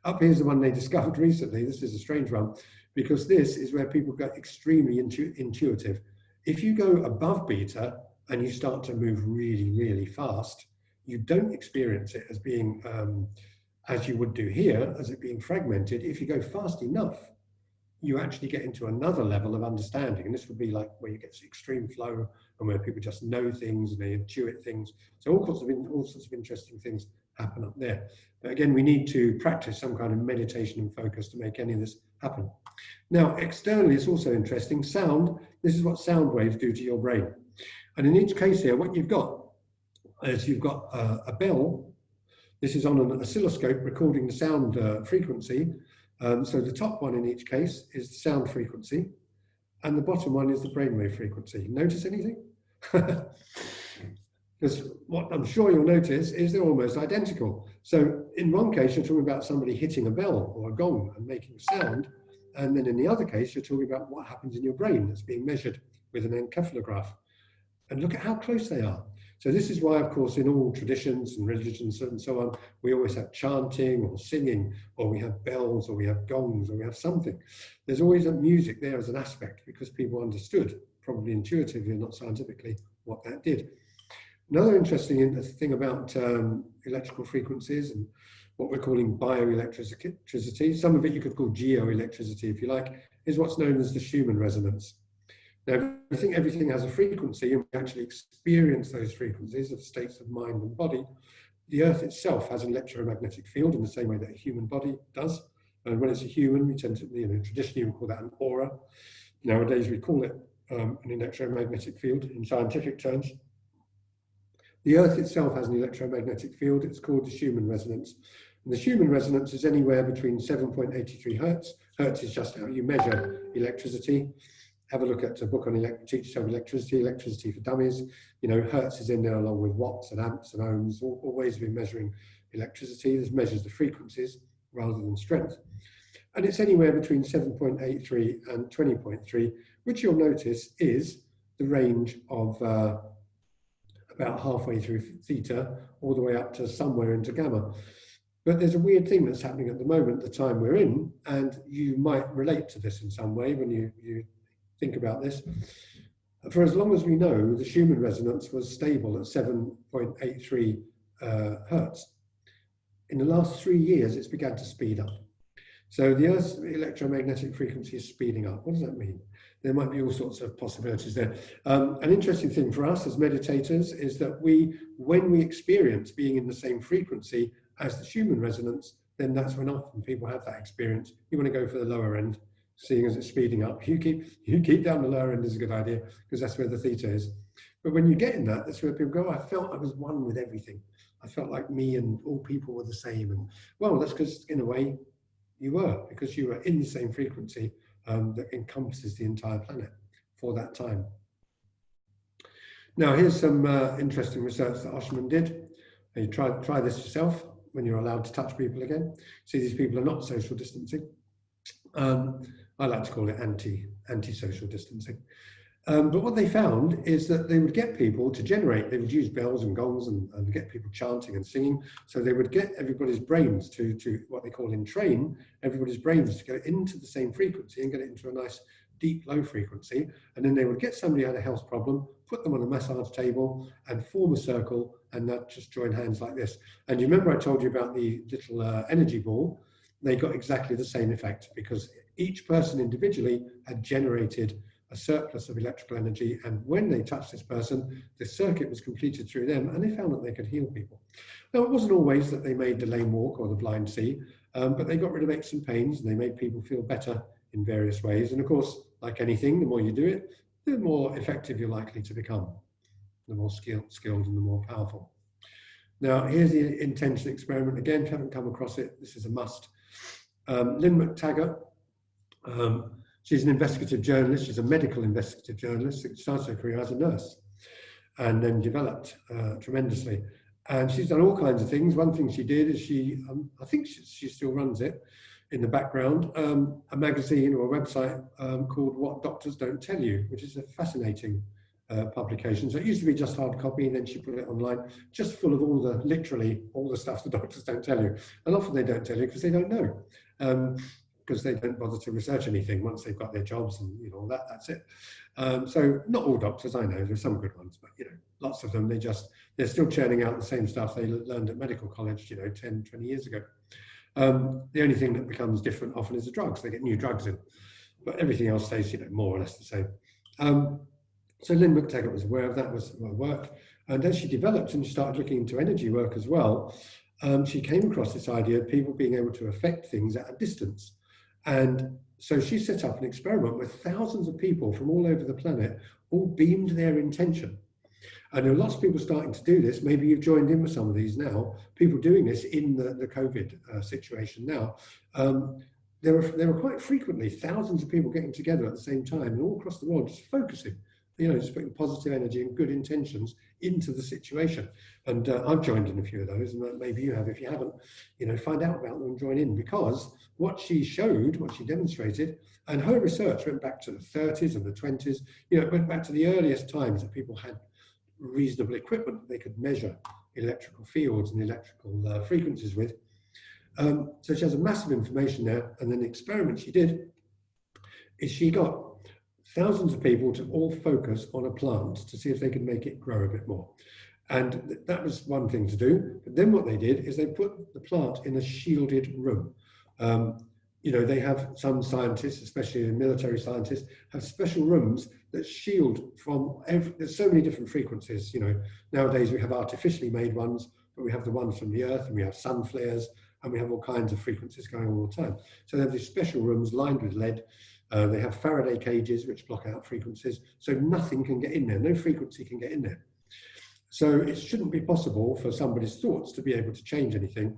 Up here's the one they discovered recently. This is a strange one, because this is where people get extremely intuitive. If you go above beta and you start to move really, really fast, you don't experience it as being as you would do here, as it being fragmented. If you go fast enough, you actually get into another level of understanding. And this would be like where you get to extreme flow and where people just know things and they intuit things. So all sorts of interesting things happen up there. But again, we need to practice some kind of meditation and focus to make any of this happen. Now, externally, it's also interesting. Sound, this is what sound waves do to your brain. And in each case here, what you've got is you've got a bell. This is on an oscilloscope recording the sound frequency. So the top one in each case is the sound frequency, and the bottom one is the brainwave frequency. Notice anything? Because what I'm sure you'll notice is they're almost identical. So in one case, you're talking about somebody hitting a bell or a gong and making a sound. And then in the other case, you're talking about what happens in your brain that's being measured with an encephalograph. And look at how close they are. So this is why, of course, in all traditions and religions and so on, we always have chanting or singing, or we have bells, or we have gongs, or we have something. There's always a music there as an aspect, because people understood, probably intuitively and not scientifically, what that did. Another interesting thing about electrical frequencies and what we're calling bioelectricity, some of it you could call geoelectricity if you like, is what's known as the Schumann resonance. Now, I think everything has a frequency, and we actually experience those frequencies of states of mind and body. the Earth itself has an electromagnetic field in the same way that a human body does. And when it's a human, we tend to, traditionally we call that an aura. Nowadays we call it an electromagnetic field in scientific terms. The Earth itself has an electromagnetic field. It's called the Schumann resonance. And the Schumann resonance is anywhere between 7.83 hertz. Hertz is just how you measure electricity. Have a look at a book on Teach Yourself Electricity, Electricity for Dummies. Hertz is in there along with watts and amps and ohms, all ways of measuring electricity. This measures the frequencies rather than strength. And it's anywhere between 7.83 and 20.3, which you'll notice is the range of about halfway through theta, all the way up to somewhere into gamma. But there's a weird thing that's happening at the moment, the time we're in, and you might relate to this in some way when you think about this. For as long as we know, the Schumann resonance was stable at 7.83 hertz. In the last 3 years, it's begun to speed up. So the Earth's electromagnetic frequency is speeding up. What does that mean? There might be all sorts of possibilities there. An interesting thing for us as meditators is that when we experience being in the same frequency as the Schumann resonance, then that's when often people have that experience. You want to go for the lower end, seeing as it's speeding up. You keep down the lower end is a good idea, because that's where the theta is. But when you get in that, that's where people go, I felt I was one with everything. I felt like me and all people were the same. And well, that's because in a way you were, because you were in the same frequency that encompasses the entire planet for that time. Now, here's some interesting research that Oshman did. You try this yourself when you're allowed to touch people again. See, these people are not social distancing. I like to call it anti-social distancing. But what they found is that they would get people to generate, they would use bells and gongs and get people chanting and singing. So they would get everybody's brains to what they call entrain everybody's brains to go into the same frequency and get it into a nice deep low frequency. And then they would get somebody who had a health problem, put them on a massage table and form a circle and just join hands like this. And you remember I told you about the little energy ball? They got exactly the same effect, because each person individually had generated a surplus of electrical energy, and when they touched this person, the circuit was completed through them, and they found that they could heal people. Now, it wasn't always that they made the lame walk or the blind see, but they got rid of aches and pains, and they made people feel better in various ways. And of course, like anything, the more you do it, the more effective you're likely to become, the more skilled and the more powerful. Now, here's the intention experiment. Again, if you haven't come across it, this is a must. Lynn McTaggart, she's an investigative journalist. She's a medical investigative journalist. She started her career as a nurse and then developed tremendously. And she's done all kinds of things. One thing she did is I think she still runs it in the background, a magazine or a website called What Doctors Don't Tell You, which is a fascinating publication. So it used to be just hard copy, and then she put it online, just full of literally all the stuff the doctors don't tell you. And often they don't tell you because they don't know. Because they don't bother to research anything once they've got their jobs and all that, that's it. So not all doctors, I know, there's some good ones, but lots of them, they're still churning out the same stuff they learned at medical college, 10, 20 years ago. The only thing that becomes different often is the drugs. They get new drugs in, but everything else stays, more or less the same. So Lynn McTaggart was aware of that, was her work. And as she developed and she started looking into energy work as well, she came across this idea of people being able to affect things at a distance. And so she set up an experiment where thousands of people from all over the planet all beamed their intention. And there are lots of people starting to do this. Maybe you've joined in with some of these now, people doing this in the COVID situation now. There are quite frequently thousands of people getting together at the same time and all across the world just focusing, just putting positive energy and good intentions into the situation. And I've joined in a few of those, and maybe you have. If you haven't, find out about them and join in, because what she showed, what she demonstrated, and her research went back to the 30s and the 20s, it went back to the earliest times that people had reasonable equipment that they could measure electrical fields and electrical frequencies with. So she has a massive information there, and then the experiment she did is she got thousands of people to all focus on a plant to see if they could make it grow a bit more. And that was one thing to do. But then what they did is they put the plant in a shielded room. They have some scientists, especially military scientists, have special rooms that shield from there's so many different frequencies. Nowadays we have artificially made ones but we have the ones from the earth, and we have sun flares, and we have all kinds of frequencies going on all the time. So they have these special rooms lined with lead. They have Faraday cages which block out frequencies, so nothing can get in there, no frequency can get in there. So it shouldn't be possible for somebody's thoughts to be able to change anything,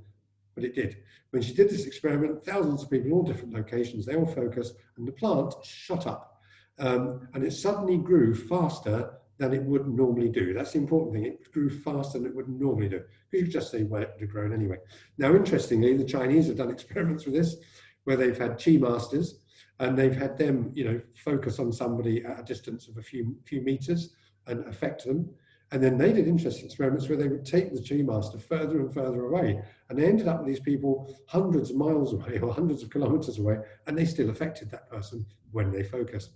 but it did. When she did this experiment, thousands of people in all different locations, they all focused, and the plant shot up. And it suddenly grew faster than it would normally do. That's the important thing. It grew faster than it would normally do. You could just say, well, it would have grown anyway. Now, interestingly, the Chinese have done experiments with this, where they've had chi masters, and they've had them, focus on somebody at a distance of a few meters and affect them. And then they did interesting experiments where they would take the chi master further and further away. And they ended up with these people hundreds of miles away or hundreds of kilometers away, and they still affected that person when they focused.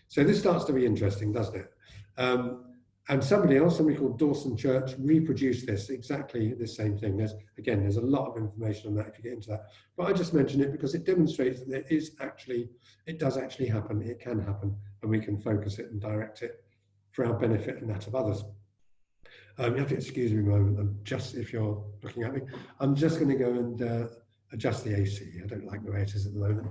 So this starts to be interesting, doesn't it? And somebody called Dawson Church, reproduced this, exactly the same thing. There's a lot of information on that if you get into that. But I just mention it because it demonstrates that it does actually happen, it can happen, and we can focus it and direct it for our benefit and that of others. You have to excuse me a moment, if you're looking at me, I'm just going to go and adjust the AC. I don't like the way it is at the moment.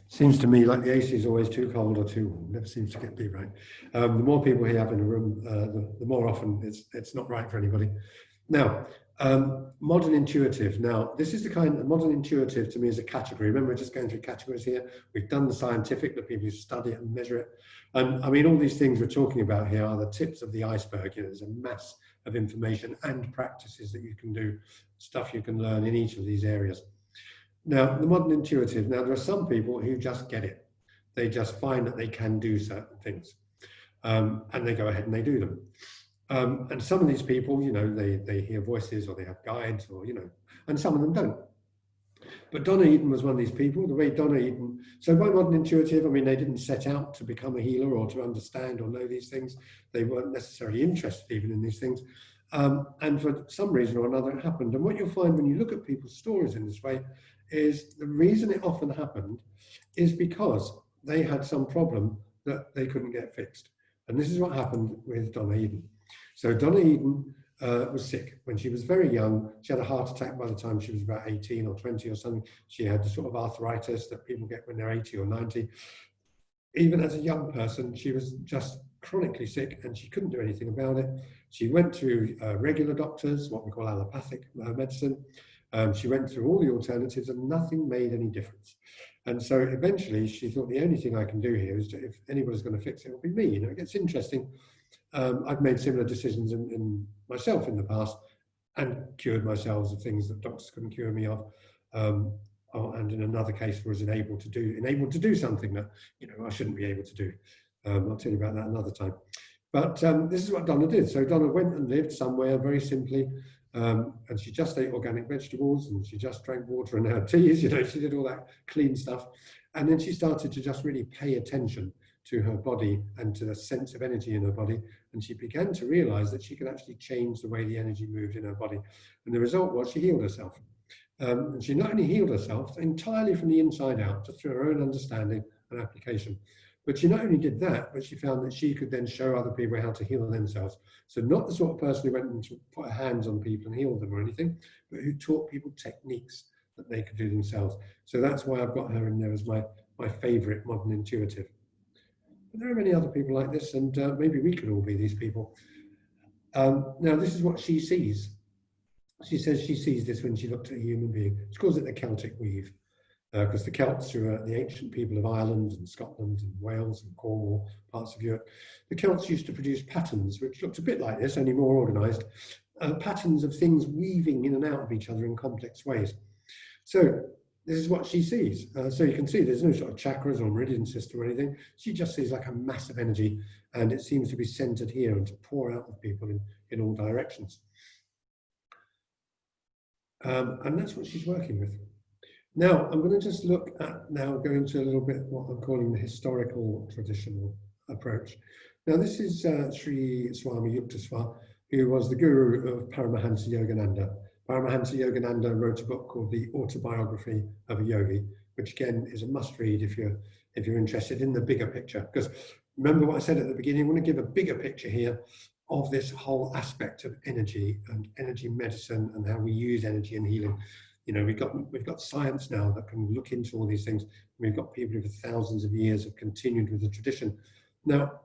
Seems to me like the AC is always too cold or too warm. Never seems to be right. The more people you have in a room, the more often it's not right for anybody. Now, modern intuitive. Now, this is the kind of modern intuitive to me is a category. Remember, we're just going through categories here. We've done the scientific, the people who study it and measure it. And I mean, all these things we're talking about here are the tips of the iceberg. There's a mass of information and practices that you can do, stuff you can learn in each of these areas. Now, the modern intuitive. Now, there are some people who just get it. They just find that they can do certain things, and they go ahead and they do them. And some of these people, they hear voices or they have guides or, and some of them don't. But Donna Eden was one of these people. The way Donna Eden, so by modern intuitive, I mean, they didn't set out to become a healer or to understand or know these things. They weren't necessarily interested even in these things. And for some reason or another, it happened. And what you'll find when you look at people's stories in this way is the reason it often happened is because they had some problem that they couldn't get fixed. And this is what happened with Donna Eden. So Donna Eden was sick when she was very young. She had a heart attack by the time she was about 18 or 20 or something. She had the sort of arthritis that people get when they're 80 or 90. Even as a young person, she was just chronically sick and she couldn't do anything about it. She went to regular doctors, what we call allopathic medicine. She went through all the alternatives and nothing made any difference. And so eventually she thought the only thing I can do here is if anybody's going to fix it, it'll be me. It gets interesting. I've made similar decisions in myself in the past and cured myself of things that doctors couldn't cure me of. And in another case was enabled to do something that I shouldn't be able to do. I'll tell you about that another time. But this is what Donna did. So Donna went and lived somewhere very simply, and she just ate organic vegetables and she just drank water and had teas. She did all that clean stuff, and then she started to just really pay attention to her body and to the sense of energy in her body, and she began to realize that she could actually change the way the energy moved in her body. And the result was she healed herself. And she not only healed herself entirely from the inside out, just through her own understanding and application, but she not only did that, but she found that she could then show other people how to heal themselves. So not the sort of person who went and put her hands on people and healed them or anything, but who taught people techniques that they could do themselves. So that's why I've got her in there as my favorite modern intuitive. But there are many other people like this, and maybe we could all be these people. Now, this is what she sees. She says she sees this when she looks at a human being. She calls it the Celtic weave, because the Celts, who are the ancient people of Ireland and Scotland and Wales and Cornwall, parts of Europe, the Celts used to produce patterns which looked a bit like this, only more organised, patterns of things weaving in and out of each other in complex ways. So this is what she sees. So you can see there's no sort of chakras or meridian system or anything. She just sees like a massive energy, and it seems to be centered here and to pour out of people in all directions. And that's what she's working with. Now, I'm going to just look at, go into a little bit what I'm calling the historical traditional approach. Now, this is Sri Swami Yukteswar, who was the guru of Paramahansa Yogananda. Paramahansa Yogananda wrote a book called The Autobiography of a Yogi, which again is a must read if you're if you're interested in the bigger picture. Because remember what I said at the beginning, I want to give a bigger picture here of this whole aspect of energy and energy medicine and how we use energy in healing. You know, we've got science now that can look into all these things. We've got people who for thousands of years have continued with the tradition. Now,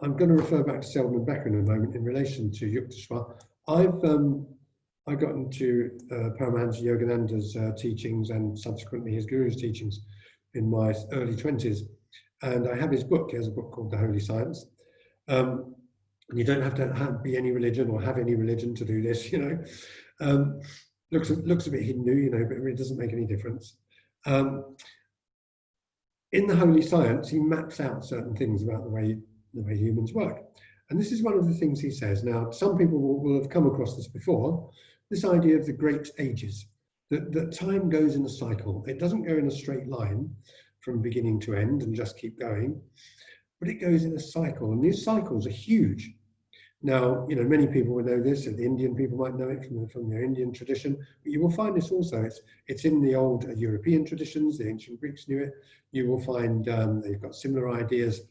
I'm going to refer back to Selwyn Becker in a moment in relation to Yukteswar. I got into Paramahansa Yogananda's teachings and subsequently his guru's teachings in my early 20s. And I have his book. He has a book called The Holy Science. And you don't have to be any religion or have any religion to do this, you know. Looks a bit Hindu, you know, but it really doesn't make any difference. In The Holy Science, he maps out certain things about the way humans work. And this is one of the things he says. Now, some people will have come across this before, this idea of the great ages, that time goes in a cycle. It doesn't go in a straight line from beginning to end and just keep going, but it goes in a cycle, and these cycles are huge. Now, you know, many people will know this, and the Indian people might know it from their Indian tradition, but you will find this also. It's in the old European traditions. The ancient Greeks knew it. You will find they've got similar ideas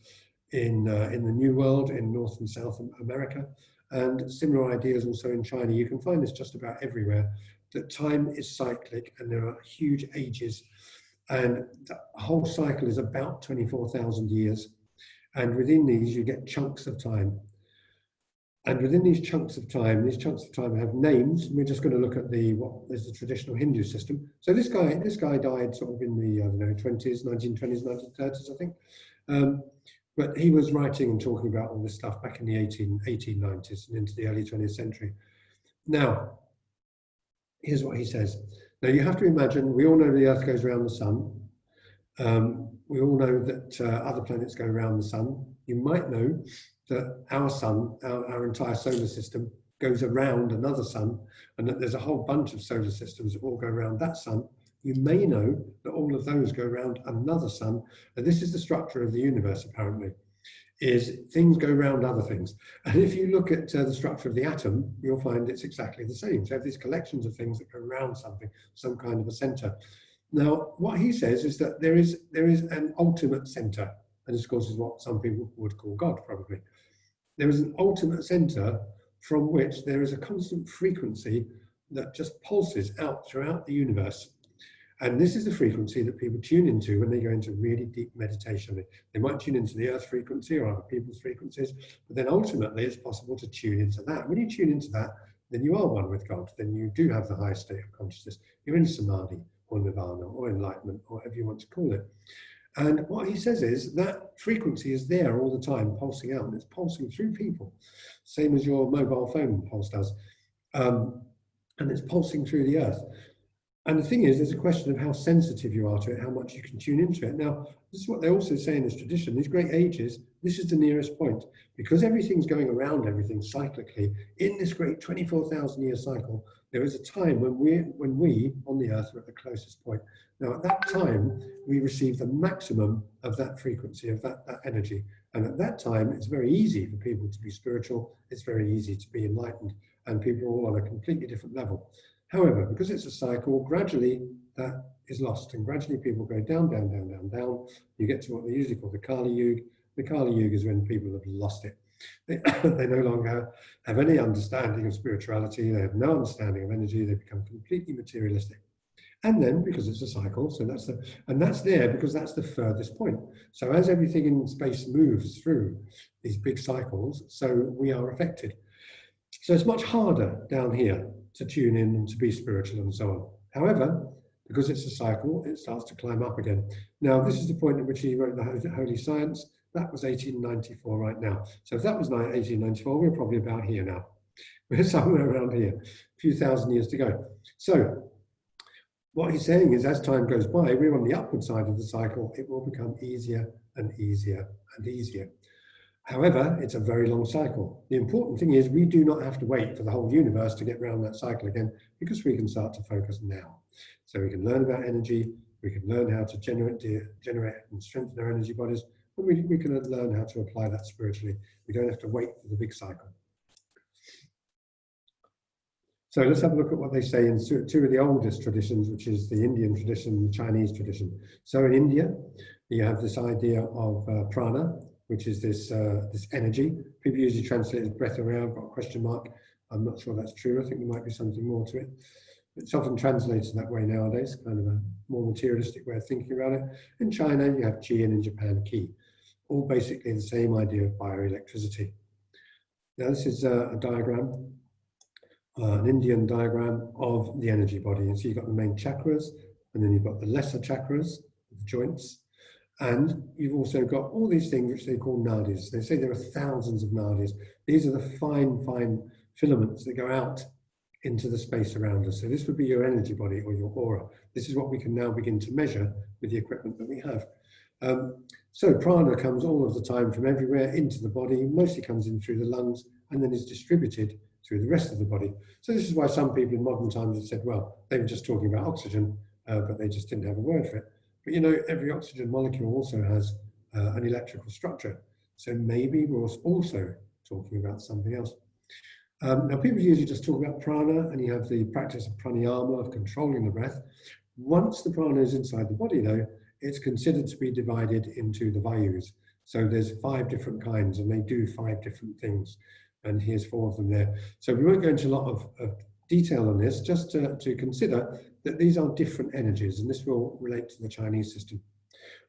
in the New World, in North and South America, and similar ideas also in China. You can find this just about everywhere, that time is cyclic and there are huge ages, and the whole cycle is about 24,000 years. And within these, you get chunks of time. And within these chunks of time have names. And we're just going to look at what is the traditional Hindu system. So this guy died sort of in the 1920s, 1930s, I think. But he was writing and talking about all this stuff back in the 1890s and into the early 20th century. Now, here's what he says. Now, you have to imagine, we all know the Earth goes around the sun. We all know that other planets go around the sun. You might know that our sun, our entire solar system, goes around another sun, and that there's a whole bunch of solar systems that all go around that sun. You may know that all of those go around another sun. And this is the structure of the universe, apparently, is things go around other things. And if you look at the structure of the atom, you'll find it's exactly the same. So you have these collections of things that go around something, some kind of a center. Now, what he says is that there is an ultimate center. And this, of course, is what some people would call God, probably. There is an ultimate center from which there is a constant frequency that just pulses out throughout the universe. And this is the frequency that people tune into when they go into really deep meditation. They might tune into the earth frequency or other people's frequencies, but then ultimately it's possible to tune into that. When you tune into that, then you are one with God. Then you do have the highest state of consciousness. You're in samadhi or nirvana or enlightenment or whatever you want to call it. And what he says is that frequency is there all the time, pulsing out, and it's pulsing through people, same as your mobile phone pulse does. And it's pulsing through the earth. And the thing is, there's a question of how sensitive you are to it, how much you can tune into it. Now, this is what they also say in this tradition, these great ages, this is the nearest point. Because everything's going around everything cyclically, in this great 24,000 year cycle, there is a time when we on the earth are at the closest point. Now, at that time, we receive the maximum of that frequency, of that energy. And at that time, it's very easy for people to be spiritual. It's very easy to be enlightened. And people are all on a completely different level. However, because it's a cycle, gradually that is lost, and gradually people go down, down, down, down, down. You get to what they usually call the Kali Yuga. The Kali Yuga is when people have lost it. They no longer have any understanding of spirituality. They have no understanding of energy. They become completely materialistic. And then, because it's a cycle, so that's there because that's the furthest point. So as everything in space moves through these big cycles, so we are affected. So it's much harder down here to tune in and to be spiritual and so on. However, because it's a cycle, it starts to climb up again. Now, this is the point at which he wrote the Holy Science. That was 1894 right now. So if that was 1894, we're probably about here now. We're somewhere around here, a few thousand years to go. So what he's saying is as time goes by, we're on the upward side of the cycle. It will become easier and easier and easier. However, it's a very long cycle. The important thing is we do not have to wait for the whole universe to get around that cycle again, because we can start to focus now. So we can learn about energy, we can learn how to generate and strengthen our energy bodies, and we can learn how to apply that spiritually. We don't have to wait for the big cycle. So let's have a look at what they say in two of the oldest traditions, which is the Indian tradition and the Chinese tradition. So in India, you have this idea of prana, which is this energy. People usually translate it as breath around, got a question mark. I'm not sure that's true. I think there might be something more to it. It's often translated that way nowadays, kind of a more materialistic way of thinking about it. In China, you have qi, and in Japan, ki. All basically the same idea of bioelectricity. Now, this is a diagram, an Indian diagram of the energy body. And so you've got the main chakras, and then you've got the lesser chakras, the joints, and you've also got all these things which they call nadis. They say there are thousands of nadis. These are the fine filaments that go out into the space around us. So this would be your energy body or your aura. This is what we can now begin to measure with the equipment that we have. So prana comes all of the time from everywhere into the body, mostly comes in through the lungs, and then is distributed through the rest of the body. So this is why some people in modern times have said, well, they were just talking about oxygen, but they just didn't have a word for it. But you know, every oxygen molecule also has an electrical structure. So maybe we're also talking about something else. Now, people usually just talk about prana, and you have the practice of pranayama, of controlling the breath. Once the prana is inside the body, though, it's considered to be divided into the vayus. So there's 5 different kinds, and they do 5 different things. And here's 4 of them there. So we won't go into a lot of detail on this, just to consider that these are different energies, and this will relate to the Chinese system.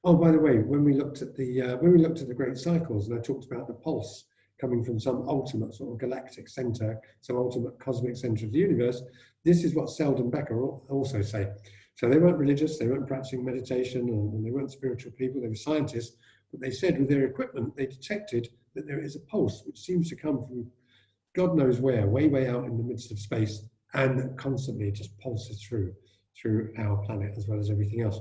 Oh, by the way, when we looked at the great cycles, and I talked about the pulse coming from some ultimate sort of galactic center, some ultimate cosmic center of the universe, this is what Selden Becker also say. So they weren't religious, they weren't practicing meditation, and they weren't spiritual people, they were scientists, but they said with their equipment, they detected that there is a pulse which seems to come from God knows where, way out in the midst of space, and constantly just pulses through our planet as well as everything else.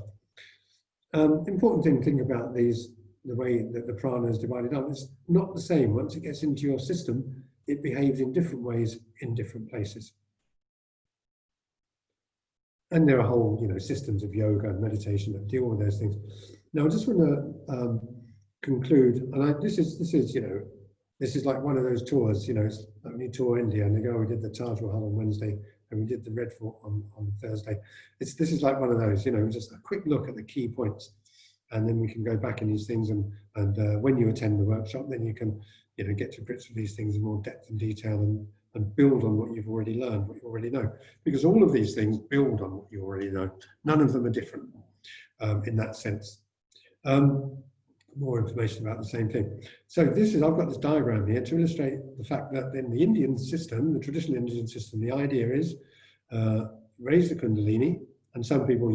Important thing to think about these, the way that the prana is divided up, is not the same. Once it gets into your system, it behaves in different ways in different places. And there are whole, systems of yoga and meditation that deal with those things. Now, I just want to conclude, and this is like one of those tours, it's like when you tour India and they go, we did the Taj Mahal on Wednesday and we did the Red Fort on Thursday. This is like one of those, just a quick look at the key points. And then we can go back in these things, and when you attend the workshop, then you can, get to grips with these things in more depth and detail, and build on what you've already learned, what you already know. Because all of these things build on what you already know. None of them are different in that sense. More information about the same thing. So I've got this diagram here to illustrate the fact that in the Indian system, the traditional Indian system, the idea is raise the Kundalini. And some people,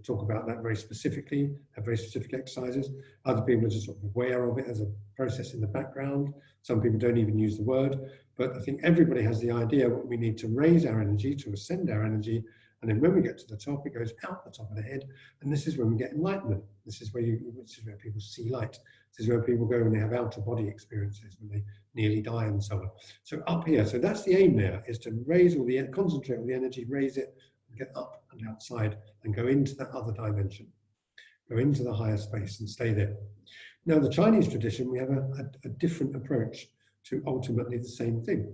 talk about that very specifically, have very specific exercises. Other people are just sort of aware of it as a process in the background. Some people don't even use the word. But I think everybody has the idea what we need to raise our energy, to ascend our energy. And then when we get to the top, it goes out the top of the head. And this is when we get enlightenment. This is where people see light. This is where people go when they have outer body experiences, when they nearly die and so on. So up here, so that's the aim there, is to raise concentrate all the energy, raise it, get up and outside and go into that other dimension, go into the higher space and stay there. Now, the Chinese tradition, we have a different approach to ultimately the same thing.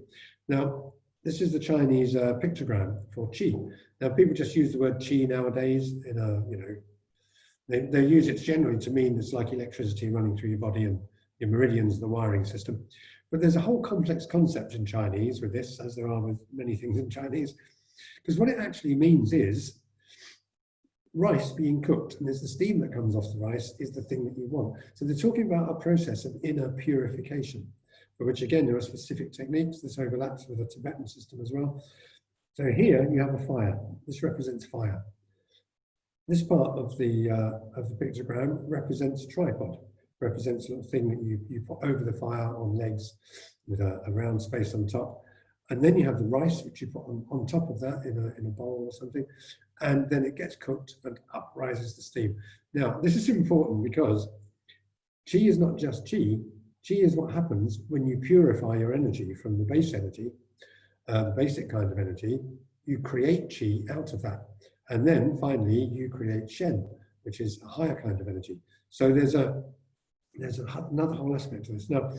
Now, this is the Chinese pictogram for qi. Now, people just use the word qi nowadays in they use it generally to mean it's like electricity running through your body and your meridians, the wiring system. But there's a whole complex concept in Chinese with this, as there are with many things in Chinese. Because what it actually means is rice being cooked, and there's the steam that comes off the rice is the thing that you want. So they're talking about a process of inner purification, for which again there are specific techniques. This overlaps with the Tibetan system as well. So here you have a fire. This represents fire. This part of the pictogram represents a tripod, represents a little thing that you put over the fire on legs with a round space on top. And then you have the rice, which you put on top of that in a bowl or something. And then it gets cooked and up rises the steam. Now, this is important because qi is not just qi. Qi is what happens when you purify your energy from the base energy, the basic kind of energy. You create qi out of that. And then finally, you create shen, which is a higher kind of energy. So there's another whole aspect to this. Now,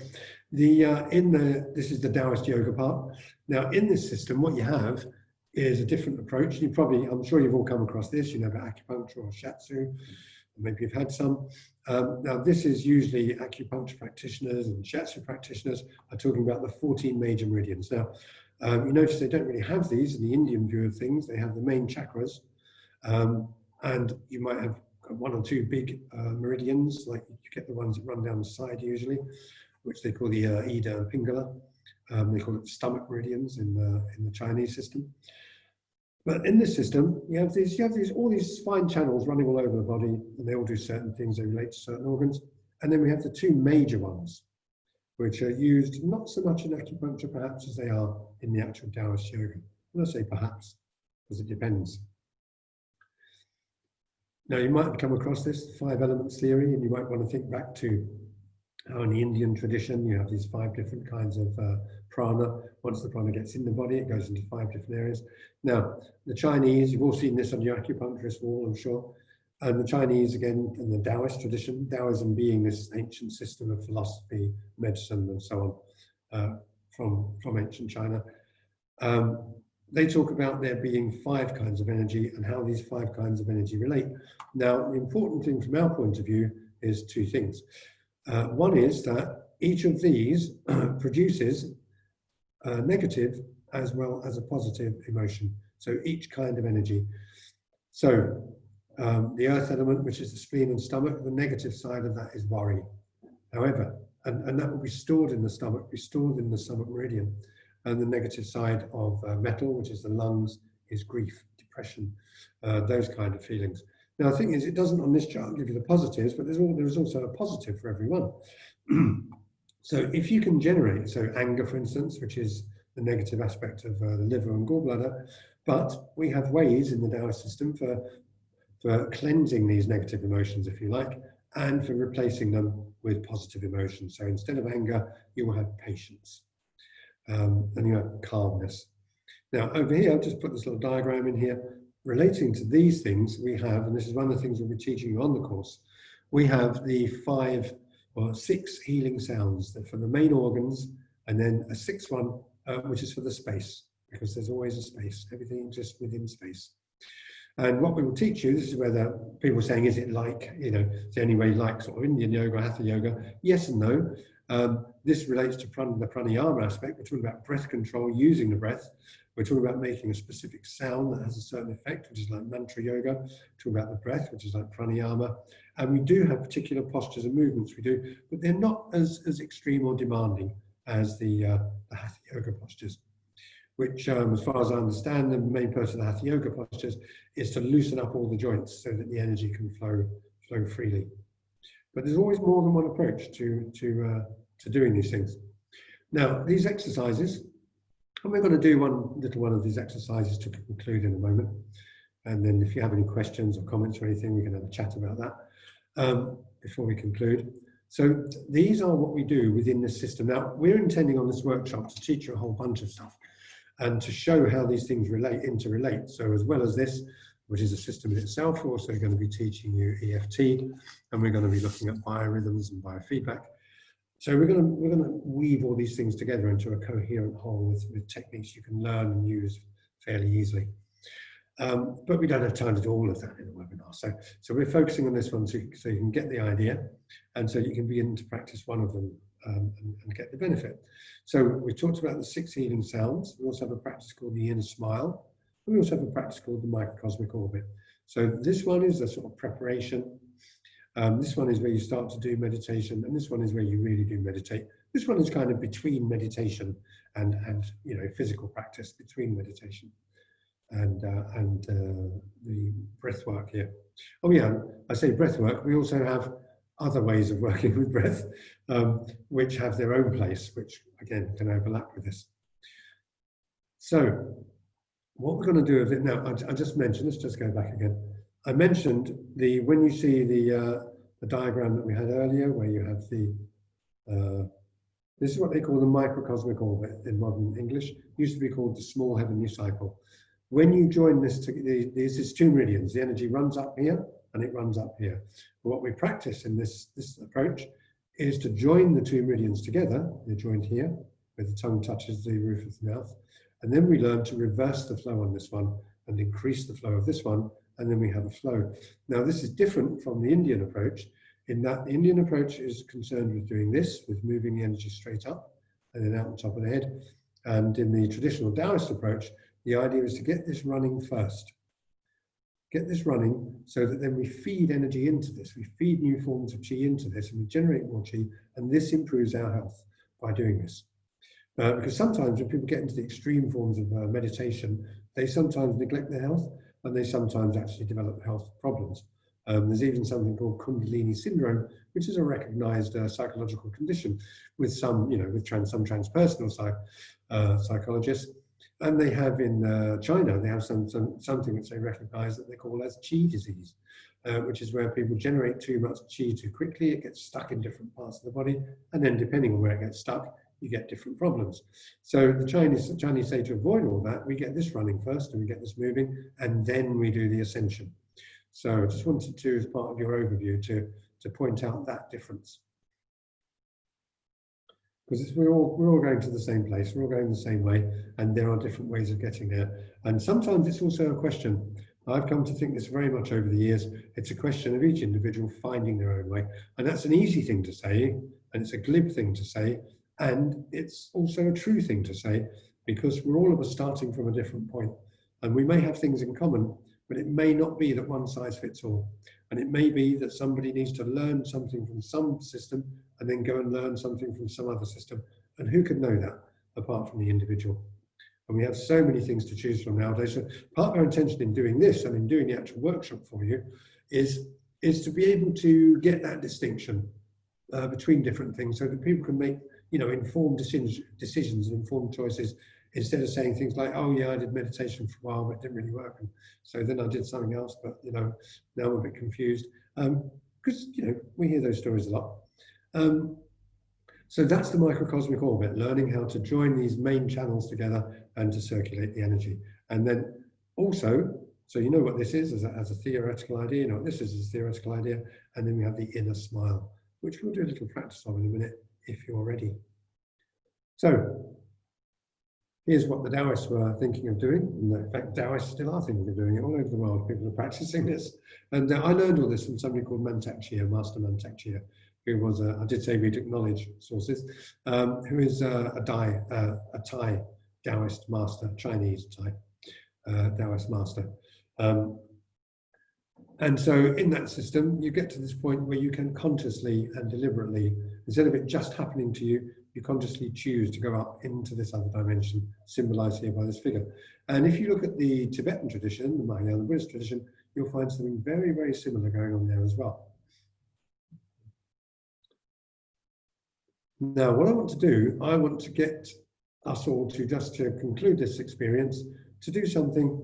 this is the Taoist Yoga part. Now, in this system, what you have is a different approach. I'm sure you've all come across this, you know, about acupuncture or shiatsu, maybe you've had some. Now this is usually acupuncture practitioners and shiatsu practitioners are talking about the 14 major meridians. Now, you notice they don't really have these in the Indian view of things. They have the main chakras, and you might have one or two big meridians, like you get the ones that run down the side usually, which they call the Ida and Pingala. They call it stomach meridians in the Chinese system. But in this system, you have all these fine channels running all over the body, and they all do certain things. They relate to certain organs. And then we have the two major ones, which are used not so much in acupuncture, perhaps, as they are in the actual Taoist yoga. And I say perhaps, because it depends. Now, you might come across this, the 5 elements theory, and you might want to think back to how in the Indian tradition, you have these 5 different kinds of prana. Once the prana gets in the body, it goes into 5 different areas. Now, the Chinese, you've all seen this on your acupuncturist wall, I'm sure. And the Chinese, again, in the Taoist tradition, Taoism being this ancient system of philosophy, medicine, and so on from ancient China. They talk about there being 5 kinds of energy and how these 5 kinds of energy relate. Now, the important thing from our point of view is 2 things. One is that each of these produces a negative as well as a positive emotion. So each kind of energy. So the earth element, which is the spleen and stomach, the negative side of that is worry. However, and that will be stored in the stomach, meridian. And the negative side of metal, which is the lungs, is grief, depression, those kind of feelings. Now, the thing is, it doesn't on this chart give you the positives, but there is also a positive for everyone. So if you can generate, so anger, for instance, which is the negative aspect of the liver and gallbladder, but we have ways in the Taoist system for cleansing these negative emotions, if you like, and for replacing them with positive emotions. So instead of anger, you will have patience, and you have calmness. Now, over here, I've just put this little diagram in here. Relating to these things, we have, and this is one of the things we'll be teaching you on the course, we have the 5 or 6 healing sounds that for the main organs, and then a 6th one, which is for the space, because there's always a space. Everything exists within space. And what we will teach you, this is where the people are saying, is it like, you know, is there any way like sort of Indian yoga, Hatha yoga? Yes and no. This relates to the pranayama aspect. We're talking about breath control, using the breath. We're talking about making a specific sound that has a certain effect, which is like mantra yoga. We're talking about the breath, which is like pranayama. And we do have particular postures and movements we do, but they're not as extreme or demanding as the Hatha yoga postures, which, as far as I understand, the main purpose of the Hatha yoga postures is to loosen up all the joints so that the energy can flow freely. But there's always more than one approach to doing these things. Now, these exercises, and we're going to do one of these exercises to conclude in a moment. And then if you have any questions or comments or anything, we can have a chat about that before we conclude. So these are what we do within this system. Now, we're intending on this workshop to teach you a whole bunch of stuff and to show how these things interrelate. So as well as this, which is a system in itself, we're also going to be teaching you EFT, and we're going to be looking at biorhythms and biofeedback. So we're going to weave all these things together into a coherent whole with techniques you can learn and use fairly easily. But we don't have time to do all of that in a webinar. So we're focusing on this one so you can get the idea, and so you can begin to practice one of them and get the benefit. So we talked about the 6 healing sounds. We also have a practice called the inner smile. And we also have a practice called the microcosmic orbit. So this one is a sort of preparation. This one is where you start to do meditation, and this one is where you really do meditate. This one is kind of between meditation and you know, physical practice, between meditation and the breath work here. Oh yeah, I say breath work. We also have other ways of working with breath, which have their own place, which again can overlap with this. So what we're going to do with it now, I just mentioned, let's just go back again. I mentioned when you see the diagram that we had earlier, where you have this is what they call the microcosmic orbit in modern English. It used to be called the small heavenly cycle. When you join this, these 2 meridians, the energy runs up here and it runs up here. What we practice in this approach is to join the 2 meridians together. They're joined here, where the tongue touches the roof of the mouth, And then we learn to reverse the flow on this one and increase the flow of this one, and then we have a flow. Now, this is different from the Indian approach, in that the Indian approach is concerned with doing this, with moving the energy straight up and then out on top of the head. And in the traditional Taoist approach, the idea is to get this running first. Get this running so that then we feed energy into this. We feed new forms of qi into this, and we generate more qi, and this improves our health by doing this. Because sometimes when people get into the extreme forms of meditation, they sometimes neglect their health, and they sometimes actually develop health problems. There's even something called Kundalini syndrome, which is a recognized psychological condition with some, with some transpersonal psychologists. And they have in China, they have something which they recognize that they call as qi disease, which is where people generate too much qi too quickly. It gets stuck in different parts of the body, and then depending on where it gets stuck, you get different problems. So the Chinese say to avoid all that, we get this running first, and we get this moving, and then we do the ascension. So I just wanted to, as part of your overview, to point out that difference. Because we're all going to the same place, we're all going the same way, and there are different ways of getting there. And sometimes it's also a question. I've come to think this very much over the years. It's a question of each individual finding their own way. And that's an easy thing to say, and it's a glib thing to say, and it's also a true thing to say, because we're all of us starting from a different point. And we may have things in common, but it may not be that one size fits all. And it may be that somebody needs to learn something from some system and then go and learn something from some other system. And who could know that apart from the individual? And we have so many things to choose from nowadays. So part of our intention in doing this and in doing the actual workshop for you is to be able to get that distinction between different things so that people can make informed decisions and informed choices, instead of saying things like, oh yeah, I did meditation for a while, but it didn't really work. And so then I did something else, but now I'm a bit confused. Because we hear those stories a lot. So that's the microcosmic orbit, learning how to join these main channels together and to circulate the energy. And then also, so you know what this is as a theoretical idea, you know what this is as a theoretical idea, and then we have the inner smile, which we'll do a little practice of in a minute if you're ready. So here's what the Taoists were thinking of doing. And in fact, Taoists still are thinking of doing it all over the world. People are practicing this. And I learned all this from somebody called Mantak Chia, Master Mantak Chia, who was, I did say we'd acknowledge sources, who is a Thai Taoist master, Chinese Thai Taoist master. And so in that system, you get to this point where you can consciously and deliberately, instead of it just happening to you, you consciously choose to go up into this other dimension, symbolized here by this figure. And if you look at the Tibetan tradition, the Mahayana Buddhist tradition, you'll find something very, very similar going on there as well. Now, what I want to do, I want to get us all to, just to conclude this experience, to do something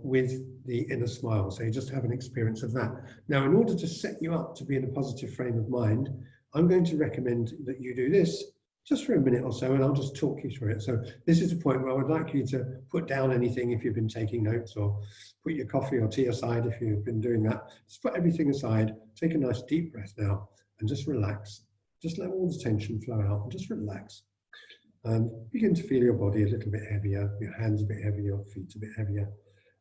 with the inner smile. So you just have an experience of that. Now, in order to set you up to be in a positive frame of mind, I'm going to recommend that you do this just for a minute or so, and I'll just talk you through it. So this is the point where I would like you to put down anything if you've been taking notes, or put your coffee or tea aside if you've been doing that. Just put everything aside, take a nice deep breath now, and just relax. Just let all the tension flow out and just relax. And begin to feel your body a little bit heavier, your hands a bit heavier, your feet a bit heavier.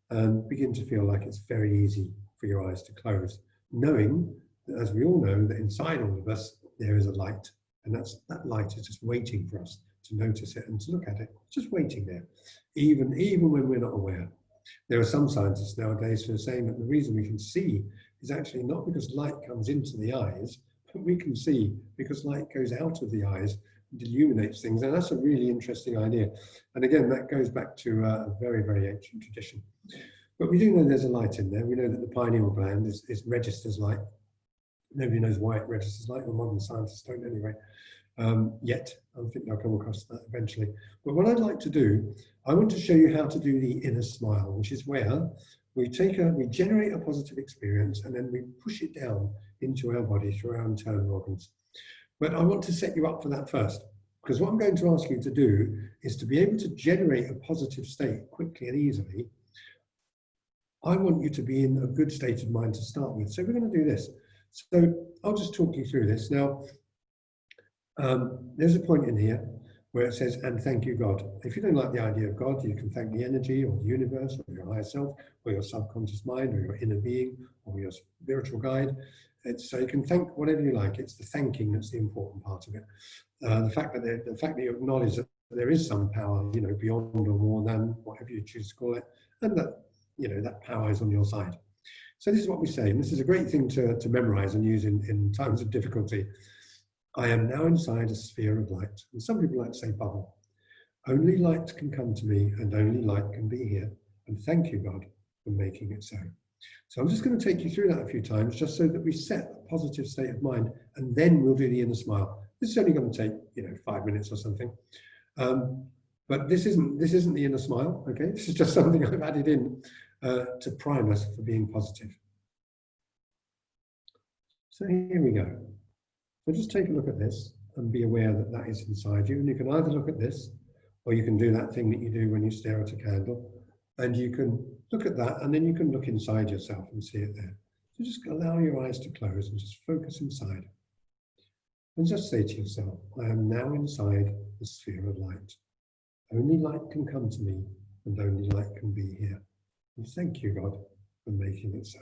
And begin to feel like it's very easy for your eyes to close, knowing that, as we all know, that inside all of us, there is a light. And that light is just waiting for us to notice it and to look at it, just waiting there, even when we're not aware. There are some scientists nowadays who are saying that the reason we can see is actually not because light comes into the eyes, but we can see because light goes out of the eyes and illuminates things. And that's a really interesting idea. And again, that goes back to a very, very ancient tradition. But we do know there's a light in there. We know that the pineal gland registers light. Nobody knows why it registers light, or modern scientists don't anyway, yet. I think they'll come across that eventually. But what I'd like to do, I want to show you how to do the inner smile, which is where we generate a positive experience and then we push it down into our body through our internal organs. But I want to set you up for that first, because what I'm going to ask you to do is to be able to generate a positive state quickly and easily. I want you to be in a good state of mind to start with. So we're going to do this. So I'll just talk you through this. Now, there's a point in here where it says, and thank you, God. If you don't like the idea of God, you can thank the energy or the universe or your higher self or your subconscious mind or your inner being or your spiritual guide. So you can thank whatever you like. It's the thanking that's the important part of it. The fact that you acknowledge that there is some power, beyond or more than whatever you choose to call it, and that, that power is on your side. So this is what we say, and this is a great thing to memorize and use in times of difficulty. I am now inside a sphere of light. And some people like to say bubble. Only light can come to me and only light can be here. And thank you, God, for making it so. So I'm just going to take you through that a few times just so that we set a positive state of mind, and then we'll do the inner smile. This is only going to take, 5 minutes or something. But this isn't the inner smile, okay? This is just something I've added in to prime us for being positive. So here we go. So just take a look at this and be aware that that is inside you. And you can either look at this, or you can do that thing that you do when you stare at a candle. And you can look at that, and then you can look inside yourself and see it there. So just allow your eyes to close and just focus inside. And just say to yourself, I am now inside the sphere of light. Only light can come to me, and only light can be here. And thank you, God, for making it so.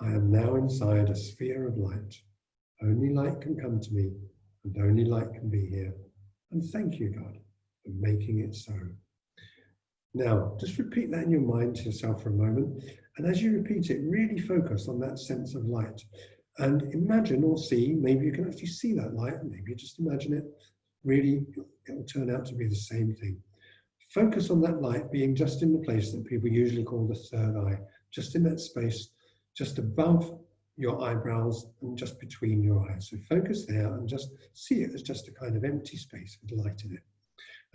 I am now inside a sphere of light. Only light can come to me, and only light can be here. And thank you, God, for making it so. Now, just repeat that in your mind to yourself for a moment. And as you repeat it, really focus on that sense of light. And imagine or see, maybe you can actually see that light, and maybe just imagine it. Really, it will turn out to be the same thing. Focus on that light being just in the place that people usually call the third eye, just in that space, just above your eyebrows and just between your eyes. So focus there and just see it as just a kind of empty space with light in it.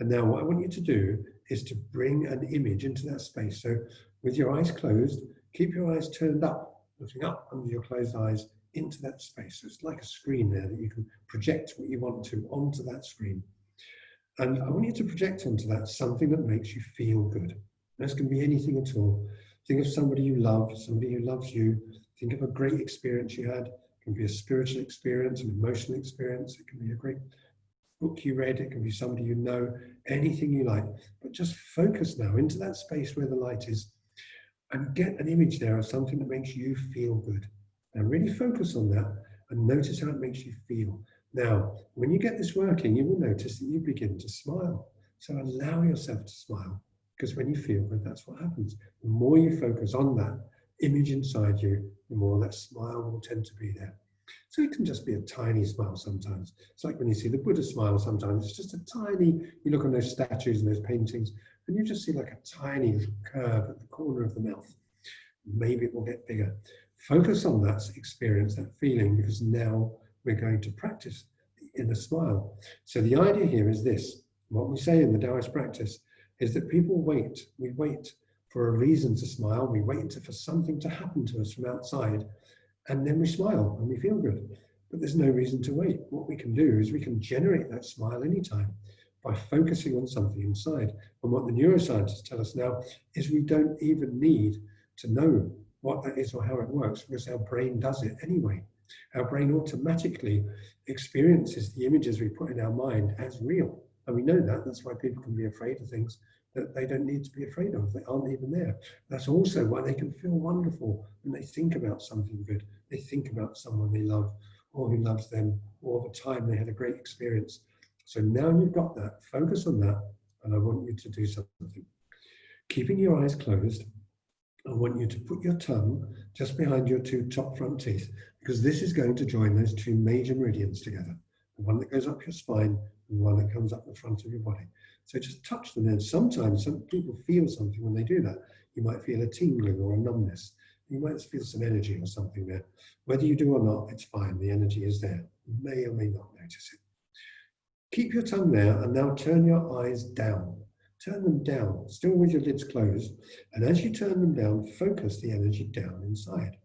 And now what I want you to do is to bring an image into that space. So with your eyes closed, keep your eyes turned up, looking up under your closed eyes into that space. So it's like a screen there that you can project what you want to onto that screen. And I want you to project onto that something that makes you feel good. This can be anything at all. Think of somebody you love, somebody who loves you. Think of a great experience you had. It can be a spiritual experience, an emotional experience. It can be a great book you read. It can be somebody you know, anything you like. But just focus now into that space where the light is and get an image there of something that makes you feel good. And really focus on that and notice how it makes you feel. Now, when you get this working, you will notice that you begin to smile. So allow yourself to smile, because when you feel good, that's what happens. The more you focus on that image inside you, the more that smile will tend to be there. So it can just be a tiny smile sometimes. It's like when you see the Buddha smile sometimes. It's just a tiny, you look on those statues and those paintings, and you just see like a tiny little curve at the corner of the mouth. Maybe it will get bigger. Focus on that experience, that feeling, because now we're going to practice the inner smile. So the idea here is this. What we say in the Taoist practice is that people wait. We wait for a reason to smile. We wait for something to happen to us from outside, and then we smile and we feel good. But there's no reason to wait. What we can do is we can generate that smile anytime by focusing on something inside. And what the neuroscientists tell us now is we don't even need to know what that is or how it works, because our brain does it anyway. Our brain automatically experiences the images we put in our mind as real. And we know that. That's why people can be afraid of things that they don't need to be afraid of. They aren't even there. That's also why they can feel wonderful when they think about something good. They think about someone they love or who loves them, or the time they had a great experience. So now you've got that, focus on that, and I want you to do something. Keeping your eyes closed, I want you to put your tongue just behind your two top front teeth, because this is going to join those two major meridians together. The one that goes up your spine and the one that comes up the front of your body. So just touch them, and sometimes some people feel something when they do that. You might feel a tingling or a numbness. You might feel some energy or something there. Whether you do or not, it's fine. The energy is there. You may or may not notice it. Keep your tongue there, and now turn your eyes down. Turn them down, still with your lids closed. And as you turn them down, focus the energy down inside.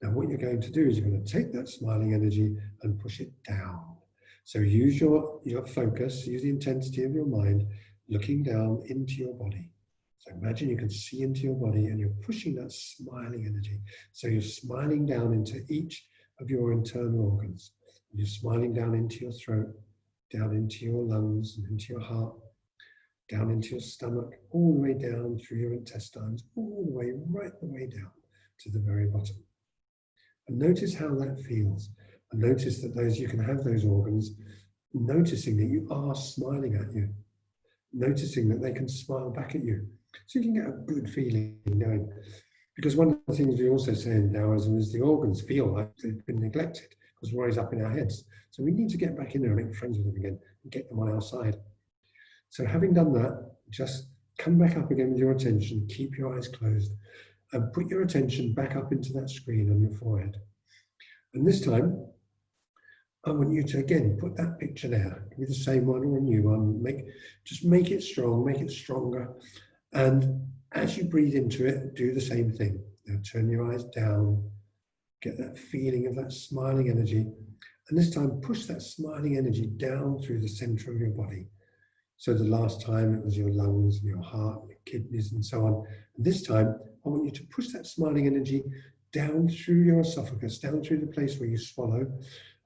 Now what you're going to do is you're going to take that smiling energy and push it down. So use your focus, use the intensity of your mind, looking down into your body. So imagine you can see into your body and you're pushing that smiling energy. So you're smiling down into each of your internal organs. You're smiling down into your throat, down into your lungs and into your heart, down into your stomach, all the way down through your intestines, all the way, right the way down to the very bottom. And notice how that feels. And notice that you can have those organs, noticing that you are smiling at you, noticing that they can smile back at you. So you can get a good feeling going. Because one of the things we also say in Taoism is the organs feel like they've been neglected because we're always up in our heads. So we need to get back in there and make friends with them again and get them on our side. So having done that, just come back up again with your attention, keep your eyes closed, and put your attention back up into that screen on your forehead. And this time, I want you to again put that picture there with the same one or a new one. Just make it strong, make it stronger. And as you breathe into it, do the same thing. Now turn your eyes down, get that feeling of that smiling energy. And this time, push that smiling energy down through the center of your body. So the last time it was your lungs and your heart, your kidneys and so on. And this time, I want you to push that smiling energy down through your esophagus, down through the place where you swallow,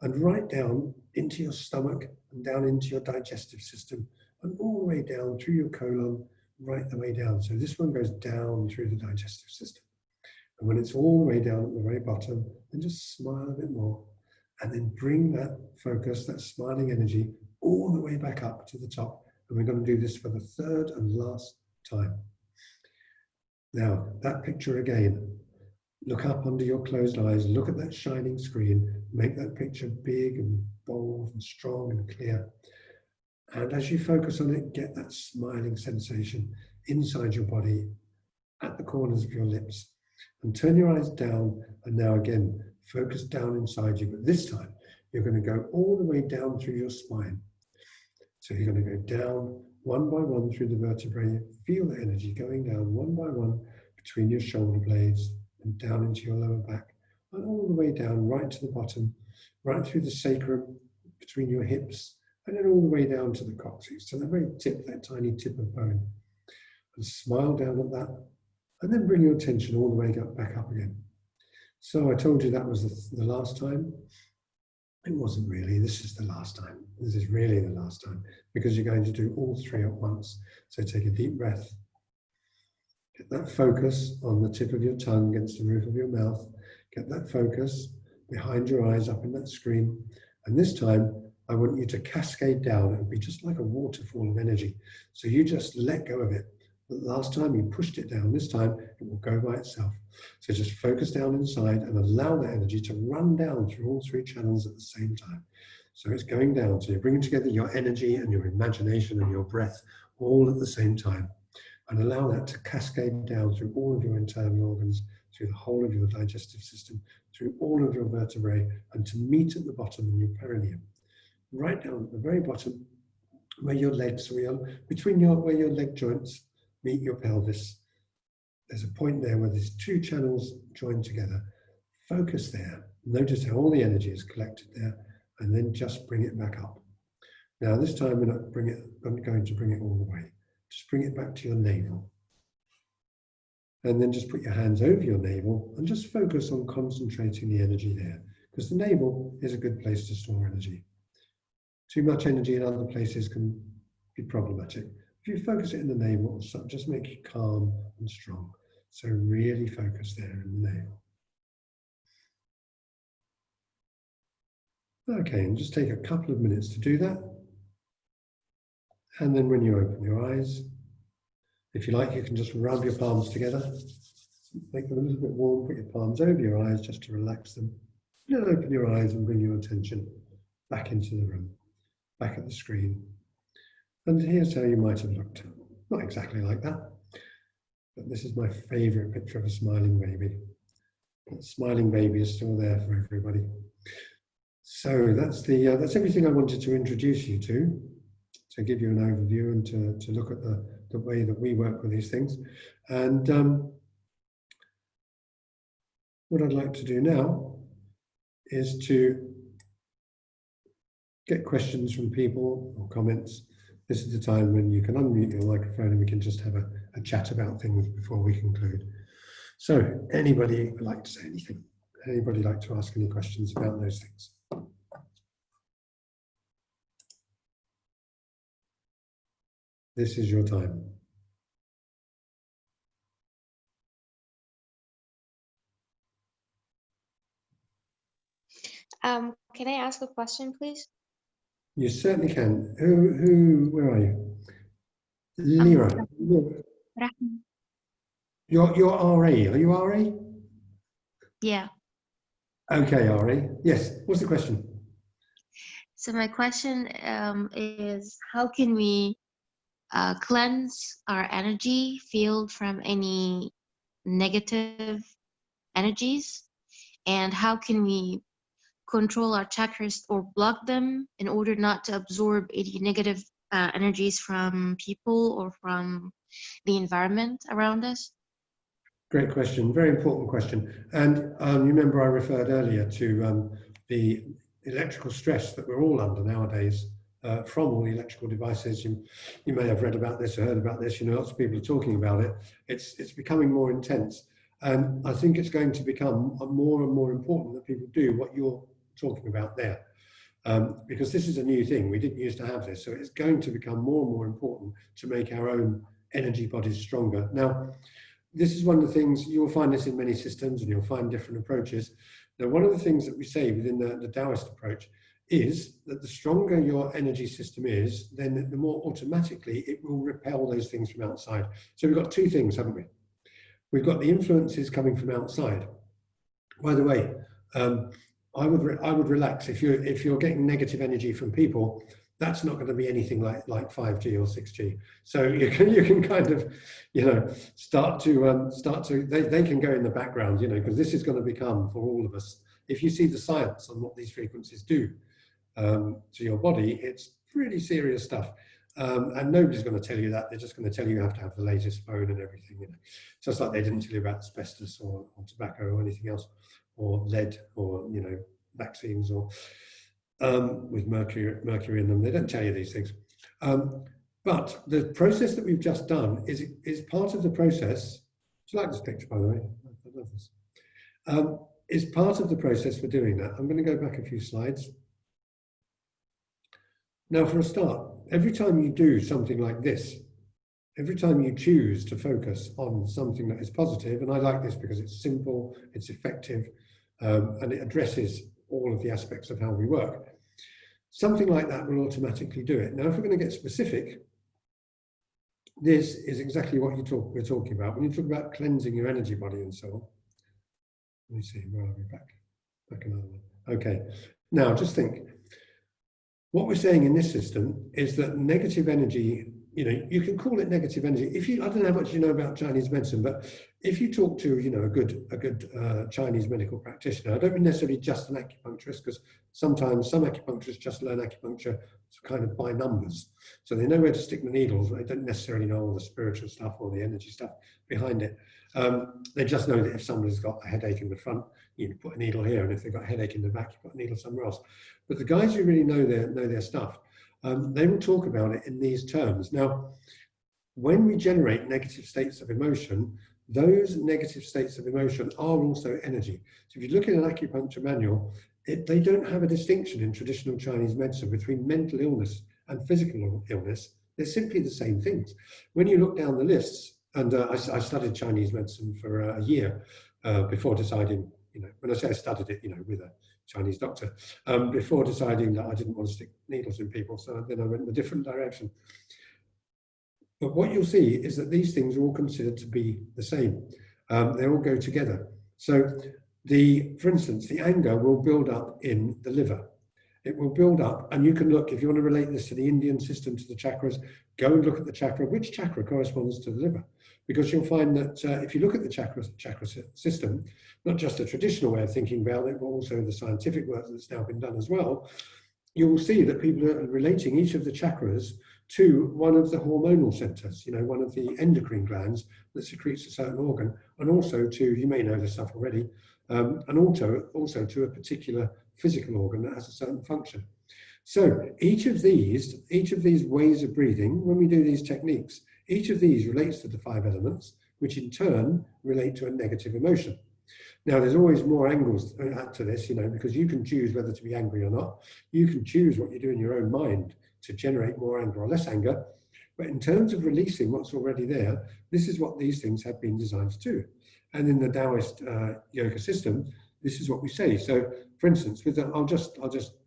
and right down into your stomach and down into your digestive system, and all the way down through your colon, right the way down. So this one goes down through the digestive system. And when it's all the way down at the very bottom, then just smile a bit more. And then bring that focus, that smiling energy, all the way back up to the top. And we're going to do this for the third and last time. Now, that picture again. Look up under your closed eyes, look at that shining screen, make that picture big and bold and strong and clear. And as you focus on it, get that smiling sensation inside your body, at the corners of your lips. And turn your eyes down, and now again, focus down inside you. But this time, you're going to go all the way down through your spine. So you're going to go down one by one through the vertebrae. Feel the energy going down one by one between your shoulder blades and down into your lower back, and all the way down right to the bottom, right through the sacrum, between your hips, and then all the way down to the coccyx, to the very tip, that tiny tip of bone. And smile down at that, and then bring your attention all the way back up again. So I told you that was the last time. It wasn't really. This is the last time. This is really the last time, because you're going to do all three at once. So take a deep breath. Get that focus on the tip of your tongue against the roof of your mouth. Get that focus behind your eyes up in that screen. And this time, I want you to cascade down. It would be just like a waterfall of energy. So you just let go of it. But last time you pushed it down. This time, it will go by itself. So just focus down inside and allow that energy to run down through all three channels at the same time. So it's going down. So you're bringing together your energy and your imagination and your breath all at the same time. And allow that to cascade down through all of your internal organs, through the whole of your digestive system, through all of your vertebrae, and to meet at the bottom in your perineum. Right down at the very bottom, where your legs, where your leg joints meet your pelvis. There's a point there where there's two channels joined together. Focus there. Notice how all the energy is collected there, and then just bring it back up. Now this time we're not going to bring it all the way. Just bring it back to your navel. And then just put your hands over your navel and just focus on concentrating the energy there, because the navel is a good place to store energy. Too much energy in other places can be problematic. If you focus it in the navel, it'll just make you calm and strong. So really focus there in the navel. Okay, and just take a couple of minutes to do that. And then when you open your eyes, if you like, you can just rub your palms together, make them a little bit warm, put your palms over your eyes just to relax them. Then open your eyes and bring your attention back into the room, back at the screen. And here's how you might have looked. Not exactly like that, but this is my favorite picture of a smiling baby. That smiling baby is still there for everybody. So that's everything I wanted to introduce you to give you an overview and to look at the way that we work with these things. And what I'd like to do now is to get questions from people or comments. This is the time when you can unmute your microphone and we can just have a chat about things before we conclude. So anybody would like to say anything? Anybody like to ask any questions about those things? This is your time. Can I ask a question, please? You certainly can. Where are you? Lira. You're RA. Are you RA? Yeah. Okay, RA. Yes. What's the question? So my question is, how can we cleanse our energy field from any negative energies? And how can we control our chakras or block them in order not to absorb any negative energies from people or from the environment around us? Great question. Very important question. And you remember I referred earlier to the electrical stress that we're all under nowadays from all the electrical devices. You may have read about this or heard about this. You know, lots of people are talking about it. It's becoming more intense. And I think it's going to become more and more important that people do what you're talking about there. Because this is a new thing. We didn't used to have this. So it's going to become more and more important to make our own energy bodies stronger. Now, this is one of the things, you'll find this in many systems and you'll find different approaches. Now, one of the things that we say within the Taoist approach is that the stronger your energy system is, then the more automatically it will repel those things from outside. So we've got two things, haven't we? We've got the influences coming from outside. By the way, I would relax. If you're getting negative energy from people, that's not going to be anything like 5G or 6G. So you can kind of, you know, start to they can go in the background, you know, because this is going to become for all of us. If you see the science on what these frequencies do to your body, it's pretty serious stuff. And nobody's going to tell you that. They're just going to tell you have to have the latest phone and everything, you know. Just like they didn't tell you about asbestos or tobacco or anything else, or lead, or, you know, vaccines, or with mercury in them. They don't tell you these things. But the process that we've just done is part of the process. Do you like this picture, by the way? I love this. Is part of the process for doing that. I'm going to go back a few slides. Now, for a start, every time you do something like this, every time you choose to focus on something that is positive, and I like this because it's simple, it's effective, and it addresses all of the aspects of how we work. Something like that will automatically do it. Now, if we're going to get specific, this is exactly what we're talking about. When you talk about cleansing your energy body and so on. Let me see, where are we back? Back another one. Okay. Now, just think. What we're saying in this system is that negative energy, you know, you can call it negative energy. I don't know how much you know about Chinese medicine, but if you talk to, you know, a good Chinese medical practitioner, I don't mean necessarily just an acupuncturist, because sometimes some acupuncturists just learn acupuncture kind of by numbers. So they know where to stick the needles, but they don't necessarily know all the spiritual stuff or the energy stuff behind it. They just know that if somebody's got a headache in the front, you can put a needle here, and if they've got a headache in the back, you put a needle somewhere else. But the guys who really know their stuff, they will talk about it in these terms. Now, when we generate negative states of emotion, those negative states of emotion are also energy. So if you look at an acupuncture manual, they don't have a distinction in traditional Chinese medicine between mental illness and physical illness. They're simply the same things. When you look down the lists, and I studied Chinese medicine for a year before deciding, you know, when I say I studied it, you know, with a Chinese doctor, before deciding that I didn't want to stick needles in people. So then I went in a different direction. But what you'll see is that these things are all considered to be the same. They all go together. So for instance, the anger will build up in the liver. It will build up, and you can look, if you want to relate this to the Indian system, to the chakras, go and look at the chakra. Which chakra corresponds to the liver? Because you'll find that if you look at the chakra system, not just a traditional way of thinking about it, but also the scientific work that's now been done as well, you will see that people are relating each of the chakras to one of the hormonal centers, you know, one of the endocrine glands that secretes a certain organ, and also to, you may know this stuff already, and also to a particular physical organ that has a certain function. So each of these ways of breathing, when we do these techniques, each of these relates to the 5 elements, which in turn relate to a negative emotion. Now, there's always more angles to this, you know, because you can choose whether to be angry or not. You can choose what you do in your own mind to generate more anger or less anger. But in terms of releasing what's already there, this is what these things have been designed to do. And in the Taoist yoga system, this is what we say. So, for instance, with the, I'll just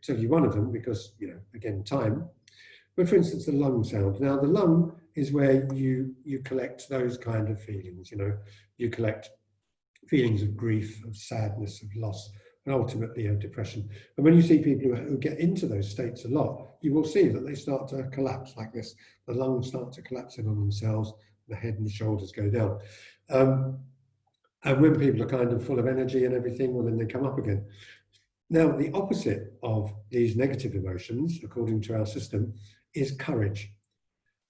tell you one of them because, you know, again, time. But for instance, the lung sound. Now, the lung is where you collect those kind of feelings. You know, you collect feelings of grief, of sadness, of loss, and ultimately of depression. And when you see people who get into those states a lot, you will see that they start to collapse like this. The lungs start to collapse in on themselves, the head and the shoulders go down. And when people are kind of full of energy and everything, well, then they come up again. Now, the opposite of these negative emotions, according to our system, is courage.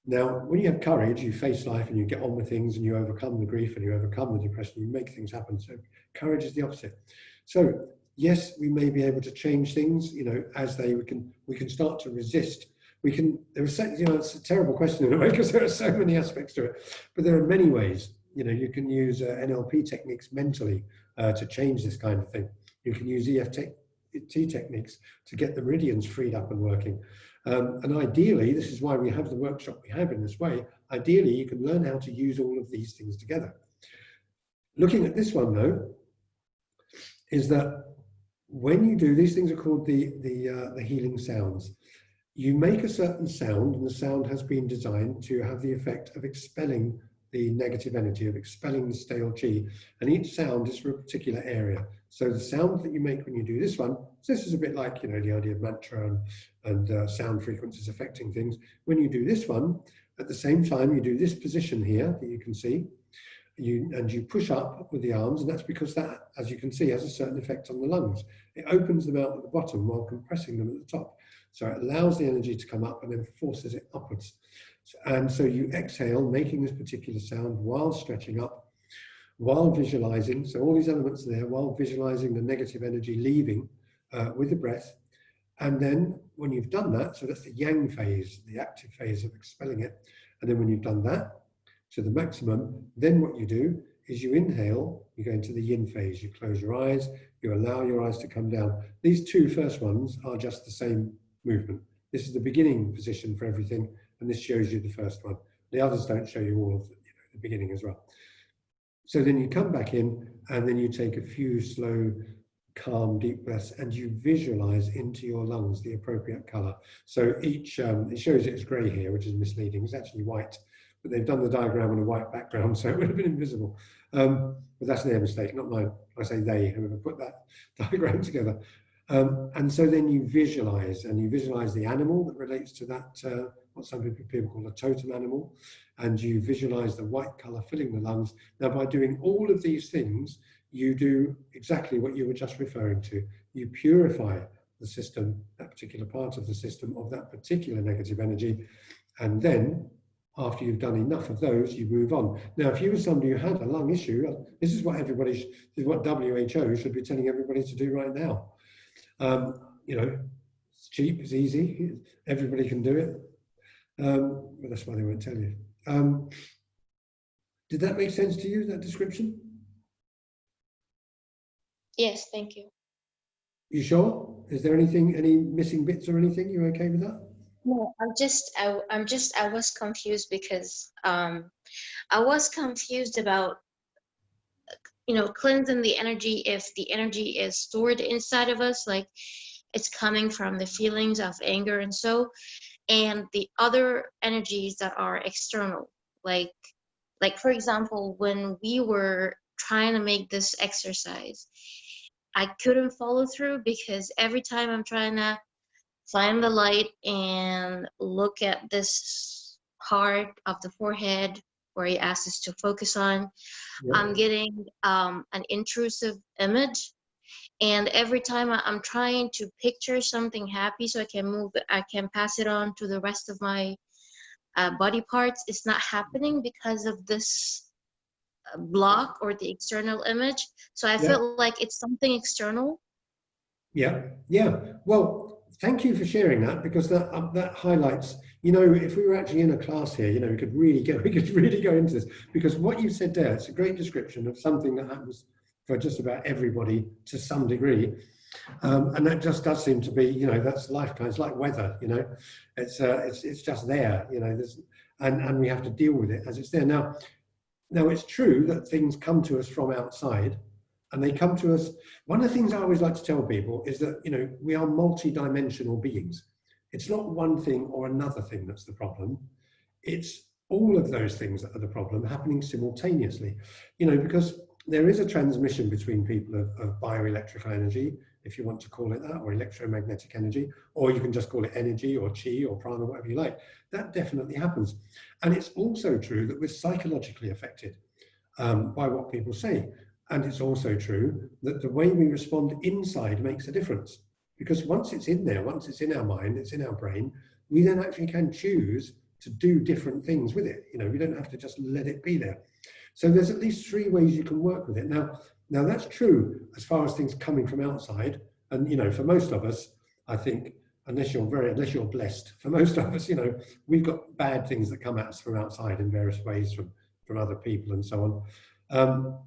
Now, when you have courage, you face life and you get on with things and you overcome the grief and you overcome the depression, you make things happen. So courage is the opposite. So yes, we may be able to change things, you know, as we can start to resist. You know, it's a terrible question in a way because there are so many aspects to it, but there are many ways. You know, you can use NLP techniques mentally to change this kind of thing. You can use EFT techniques to get the meridians freed up and working. And ideally, this is why we have the workshop we have in this way, ideally you can learn how to use all of these things together. Looking at this one though, is that when you do, these things are called the healing sounds. You make a certain sound and the sound has been designed to have the effect of expelling the negative energy, of expelling the stale chi, and each sound is for a particular area. So the sound that you make when you do this one, so this is a bit like, you know, the idea of mantra and sound frequencies affecting things. When you do this one, at the same time, you do this position here that you can see, and you push up with the arms, and that's because that, as you can see, has a certain effect on the lungs. It opens them out at the bottom while compressing them at the top. So it allows the energy to come up and then forces it upwards. And so you exhale, making this particular sound while stretching up, while visualizing. So all these elements there, while visualizing the negative energy leaving with the breath. And then when you've done that, so that's the yang phase, the active phase of expelling it. And then when you've done that to the maximum, then what you do is you inhale, you go into the yin phase, you close your eyes, you allow your eyes to come down. These two first ones are just the same movement. This is the beginning position for everything, and this shows you the first one. The others don't show you all of the beginning as well. So then you come back in, and then you take a few slow, calm, deep breaths, and you visualize into your lungs the appropriate color. So each, it shows it as gray here, which is misleading. It's actually white, but they've done the diagram on a white background, so it would have been invisible. But that's their mistake, not mine. I say they, whoever put that diagram together. And so then you visualize, and you visualize the animal that relates to that, what some people call a totem animal, and you visualize the white color filling the lungs. Now, by doing all of these things, you do exactly what you were just referring to. You purify the system, that particular part of the system, of that particular negative energy, and then after you've done enough of those, you move on. Now, if you were somebody who had a lung issue, this is what this is what WHO should be telling everybody to do right now. You know, it's cheap, it's easy, everybody can do it, but that's why they won't tell you. Did that make sense to you, that description? Yes, thank you. You sure? Is there anything, any missing bits or anything? You okay with that? No, I was confused because I was confused about, you know, cleansing the energy. If the energy is stored inside of us, like it's coming from the feelings of anger and so, and the other energies that are external, like for example, when we were trying to make this exercise, I couldn't follow through because every time I'm trying to find the light and look at this part of the forehead where he asks us to focus on, Yeah. I'm getting an intrusive image. And every time I'm trying to picture something happy so I can pass it on to the rest of my body parts, it's not happening because of this block or the external image. So I felt like it's something external. Yeah, yeah. Well, thank you for sharing that, because that highlights, you know, if we were actually in a class here, you know, we could really go into this, because what you said there, it's a great description of something that happens for just about everybody to some degree. And that just does seem to be, you know, that's lifetime. It's like weather, you know, it's just there, you know, and we have to deal with it as it's there. Now it's true that things come to us from outside, and they come to us. One of the things I always like to tell people is that, you know, we are multi-dimensional beings. It's not one thing or another thing that's the problem. It's all of those things that are the problem happening simultaneously, you know, because there is a transmission between people of bioelectrical energy, if you want to call it that, or electromagnetic energy, or you can just call it energy or chi or prana, whatever you like. That definitely happens. And it's also true that we're psychologically affected by what people say. And it's also true that the way we respond inside makes a difference. Because once it's in there, once it's in our mind, it's in our brain, we then actually can choose to do different things with it. You know, we don't have to just let it be there. So there's at least 3 ways you can work with it. Now that's true as far as things coming from outside. And, you know, for most of us, I think, unless you're blessed, for most of us, you know, we've got bad things that come at us from outside in various ways from other people and so on.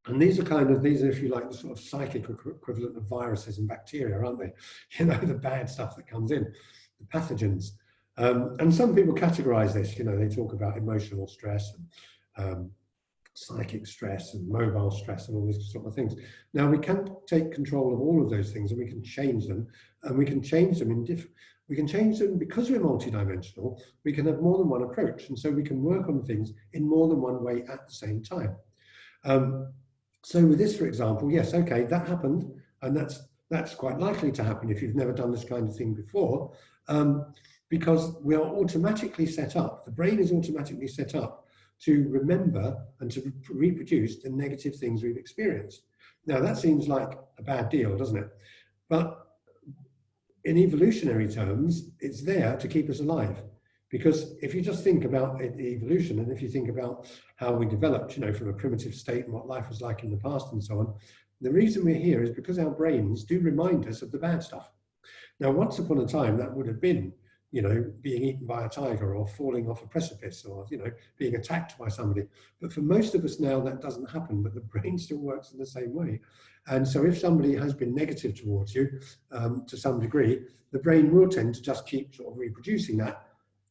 And these are, if you like, the sort of psychic equivalent of viruses and bacteria, aren't they? You know, the bad stuff that comes in, the pathogens. And some people categorize this, you know, they talk about emotional stress and psychic stress and mobile stress and all these sort of things. Now we can take control of all of those things, and we can change them, and we can change them because we're multidimensional. We can have more than one approach, and so we can work on things in more than one way at the same time. So with this, for example, yes, okay, that happened, and that's quite likely to happen if you've never done this kind of thing before, because we are automatically set up, the brain is automatically set up to remember and to reproduce the negative things we've experienced. Now that seems like a bad deal, doesn't it? But in evolutionary terms, it's there to keep us alive. Because if you just think about evolution, and if you think about how we developed, you know, from a primitive state and what life was like in the past and so on, the reason we're here is because our brains do remind us of the bad stuff. Now, once upon a time, that would have been, you know, being eaten by a tiger or falling off a precipice or, you know, being attacked by somebody. But for most of us now, that doesn't happen, but the brain still works in the same way. And so if somebody has been negative towards you to some degree, the brain will tend to just keep sort of reproducing that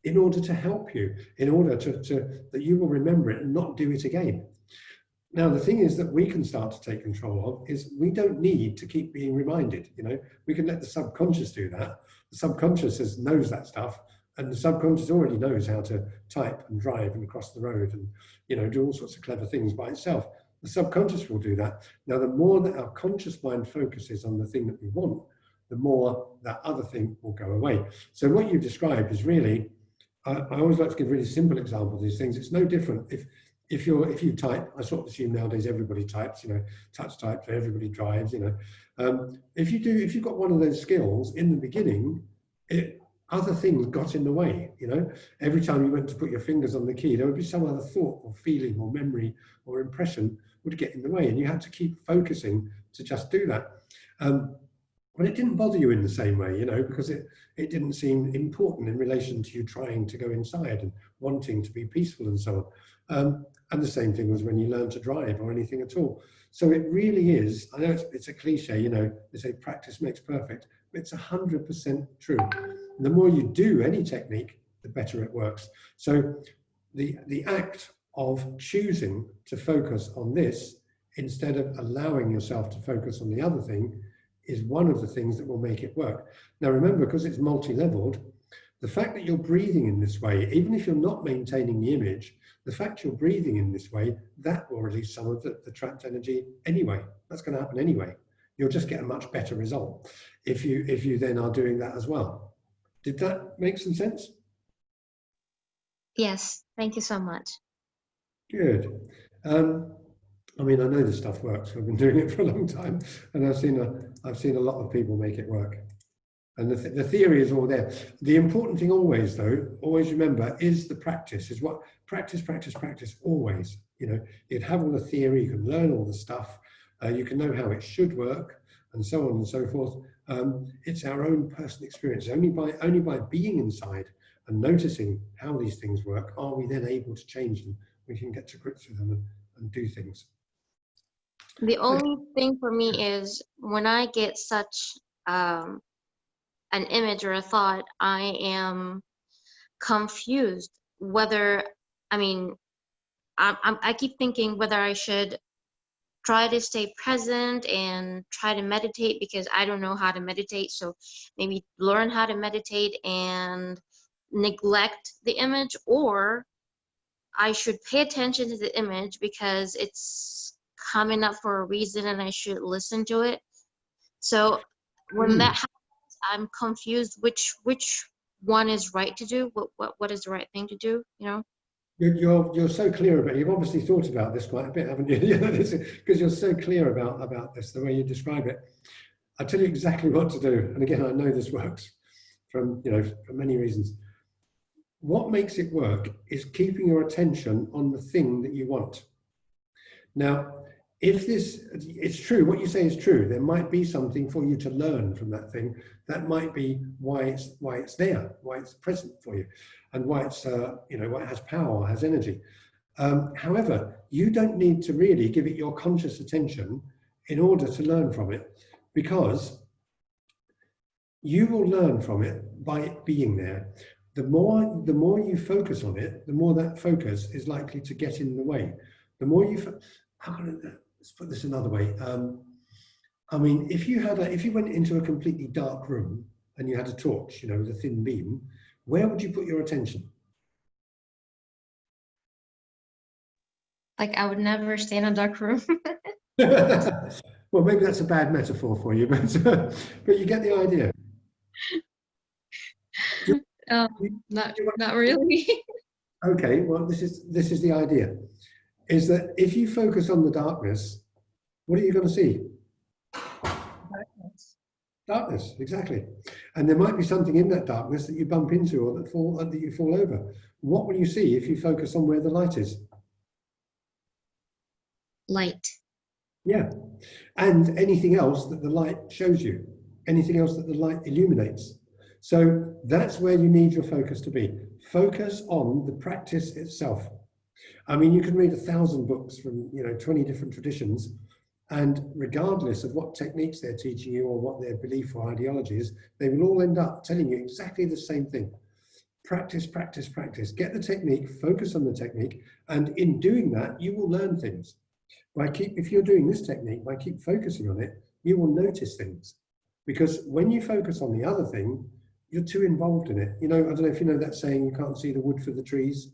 in order to help you, in order that you will remember it and not do it again. Now, the thing is that we can start to take control of is we don't need to keep being reminded, you know, we can let the subconscious do that. The subconscious knows that stuff, and the subconscious already knows how to type and drive and cross the road and, you know, do all sorts of clever things by itself. The subconscious will do that. Now, the more that our conscious mind focuses on the thing that we want, the more that other thing will go away. So what you've described is really, I always like to give really simple examples of these things. It's no different if you type. I sort of assume nowadays everybody types, you know, touch type, so everybody drives, you know. If you've got one of those skills in the beginning, other things got in the way, you know. Every time you went to put your fingers on the key, there would be some other thought or feeling or memory or impression would get in the way, and you had to keep focusing to just do that. But it didn't bother you in the same way, you know, because it didn't seem important in relation to you trying to go inside and wanting to be peaceful and so on. And the same thing was when you learn to drive or anything at all. So it really is, I know it's a cliche, you know, they say practice makes perfect, but it's 100% true. The more you do any technique, the better it works. So the act of choosing to focus on this instead of allowing yourself to focus on the other thing is one of the things that will make it work. Now remember, because it's multi-leveled, the fact that you're breathing in this way, even if you're not maintaining the image, the fact you're breathing in this way, that will release some of the trapped energy anyway. That's going to happen anyway. You'll just get a much better result if you then are doing that as well. Did that make some sense? Yes, thank you so much. Good. I mean, I know this stuff works. I've been doing it for a long time, and I've seen a lot of people make it work. And the theory is all there. The important thing always, though, always remember, is the practice. Is what practice always. You know, you'd have all the theory, you can learn all the stuff, you can know how it should work, and so on and so forth. It's our own personal experience. Only by being inside and noticing how these things work are we then able to change them. We can get to grips with them and do things. The only thing for me is when I get such an image or a thought, I am confused whether, I mean, I keep thinking whether I should try to stay present and try to meditate, because I don't know how to meditate. So maybe learn how to meditate and neglect the image, or I should pay attention to the image because it's coming up for a reason and I should listen to it. So when that happens, I'm confused which one is right to do, what is the right thing to do, you know? You're so clear about it. You've obviously thought about this quite a bit, haven't you? Because you're so clear about this, the way you describe it. I'll tell you exactly what to do. And again, I know this works from, you know, for many reasons. What makes it work is keeping your attention on the thing that you want. Now, if it's true, what you say is true, there might be something for you to learn from that thing. That might be why it's there, why it's present for you, and why it's, you know, why it has power, has energy. However, you don't need to really give it your conscious attention in order to learn from it, because you will learn from it by it being there. The more you focus on it, the more that focus is likely to get in the way. The more you, let's put this another way. I mean, if you went into a completely dark room and you had a torch, you know, with a thin beam, where would you put your attention? Like I would never stay in a dark room. Well, maybe that's a bad metaphor for you, but you get the idea. Not really. Okay, well, this is the idea, is that if you focus on the darkness, what are you going to see? Darkness, exactly. And there might be something in that darkness that you bump into or that you fall over. What will you see if you focus on where the light is? Light. Yeah. And anything else that the light shows you, anything else that the light illuminates. So that's where you need your focus to be. Focus on the practice itself. I mean, you can read 1,000 books from, you know, 20 different traditions, and regardless of what techniques they're teaching you or what their belief or ideology is, they will all end up telling you exactly the same thing. Practice, practice, practice. Get the technique, focus on the technique, and in doing that, you will learn things. If you're doing this technique, by keep focusing on it, you will notice things. Because when you focus on the other thing, you're too involved in it. You know, I don't know if you know that saying, you can't see the wood for the trees,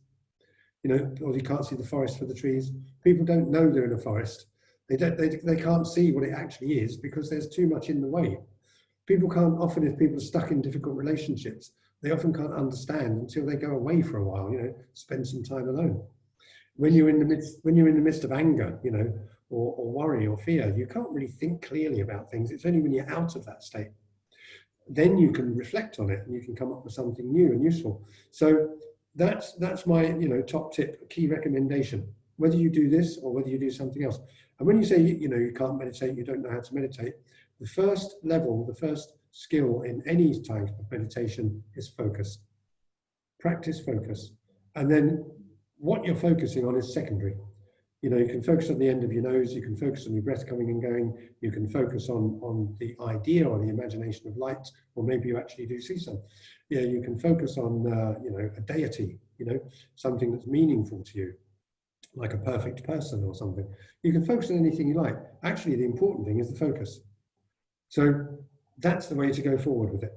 you know, or you can't see the forest for the trees. People don't know they're in a forest. They can't see what it actually is because there's too much in the way. People can't, often if people are stuck in difficult relationships, they often can't understand until they go away for a while, you know, spend some time alone. When you're in the midst of anger, you know, or worry or fear, you can't really think clearly about things. It's only when you're out of that state, then you can reflect on it and you can come up with something new and useful. So that's my, you know, top tip, key recommendation, whether you do this or whether you do something else. And when you say, you know, you can't meditate, you don't know how to meditate, the first level, the first skill in any type of meditation is focus. Practice focus. And then what you're focusing on is secondary. You know, you can focus on the end of your nose, you can focus on your breath coming and going, you can focus on the idea or the imagination of light, or maybe you actually do see some. Yeah, you can focus on, you know, a deity, you know, something that's meaningful to you, like a perfect person or something. You can focus on anything you like. Actually, the important thing is the focus. So that's the way to go forward with it.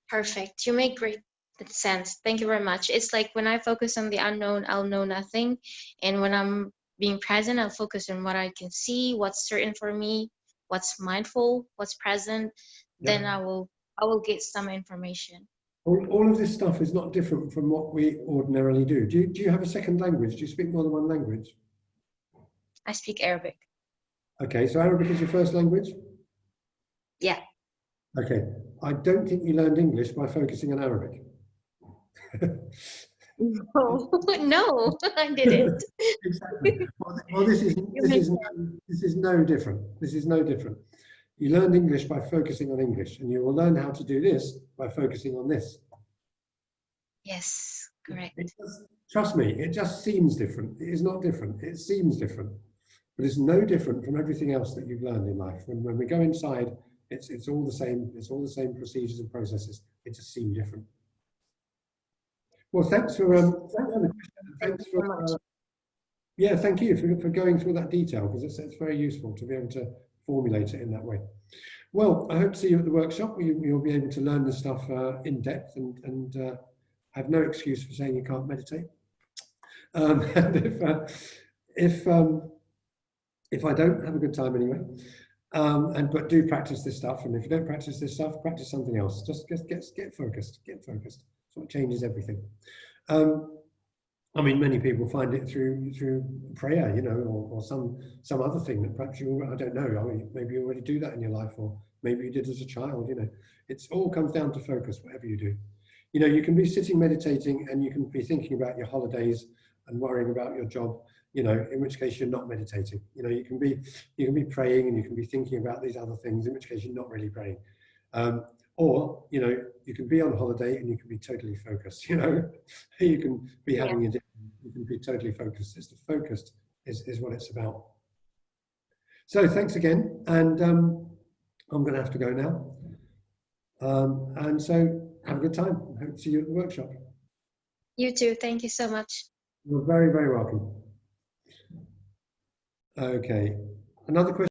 Perfect. You make great sense. Thank you very much. It's like when I focus on the unknown, I'll know nothing. And when I'm being present, I'll focus on what I can see, what's certain for me, what's mindful, what's present. Yeah. Then I will get some information. All of this stuff is not different from what we ordinarily do. Do you have a second language? Do you speak more than one language? I speak Arabic. Okay, so Arabic is your first language? Yeah. Okay, I don't think you learned English by focusing on Arabic. No, I didn't. Exactly. Well, this is no different. This is no different. You learned English by focusing on English, and you will learn how to do this by focusing on this. Yes, correct. Trust me, it just seems different. It is not different. It seems different. but it's no different from everything else that you've learned in life. When we go inside, it's all the same. It's all the same procedures and processes. It just seems different. Well, thanks for the question. Thanks for yeah, thank you for going through that detail, because it's very useful to be able to formulate it in that way. Well, I hope to see you at the workshop. You'll be able to learn this stuff in depth and have no excuse for saying you can't meditate. And if I don't, have a good time anyway. But do practice this stuff, and if you don't practice this stuff, practice something else. Just get focused. Get focused. That's what changes everything. I mean, many people find it through prayer, you know, or some other thing that perhaps I don't know. I mean, maybe you already do that in your life, or maybe you did as a child. You know, it's all comes down to focus. Whatever you do, you know, you can be sitting meditating, and you can be thinking about your holidays and worrying about your job. You know, in which case you're not meditating. You know, you can be praying, and you can be thinking about these other things, in which case you're not really praying. Or, you know, you can be on holiday and you can be totally focused, you know. You can be having a dinner, you can be totally focused. It's the focused is what it's about. So thanks again. And I'm going to have to go now. And so have a good time. Hope to see you at the workshop. You too. Thank you so much. You're very, very welcome. Okay. Another question.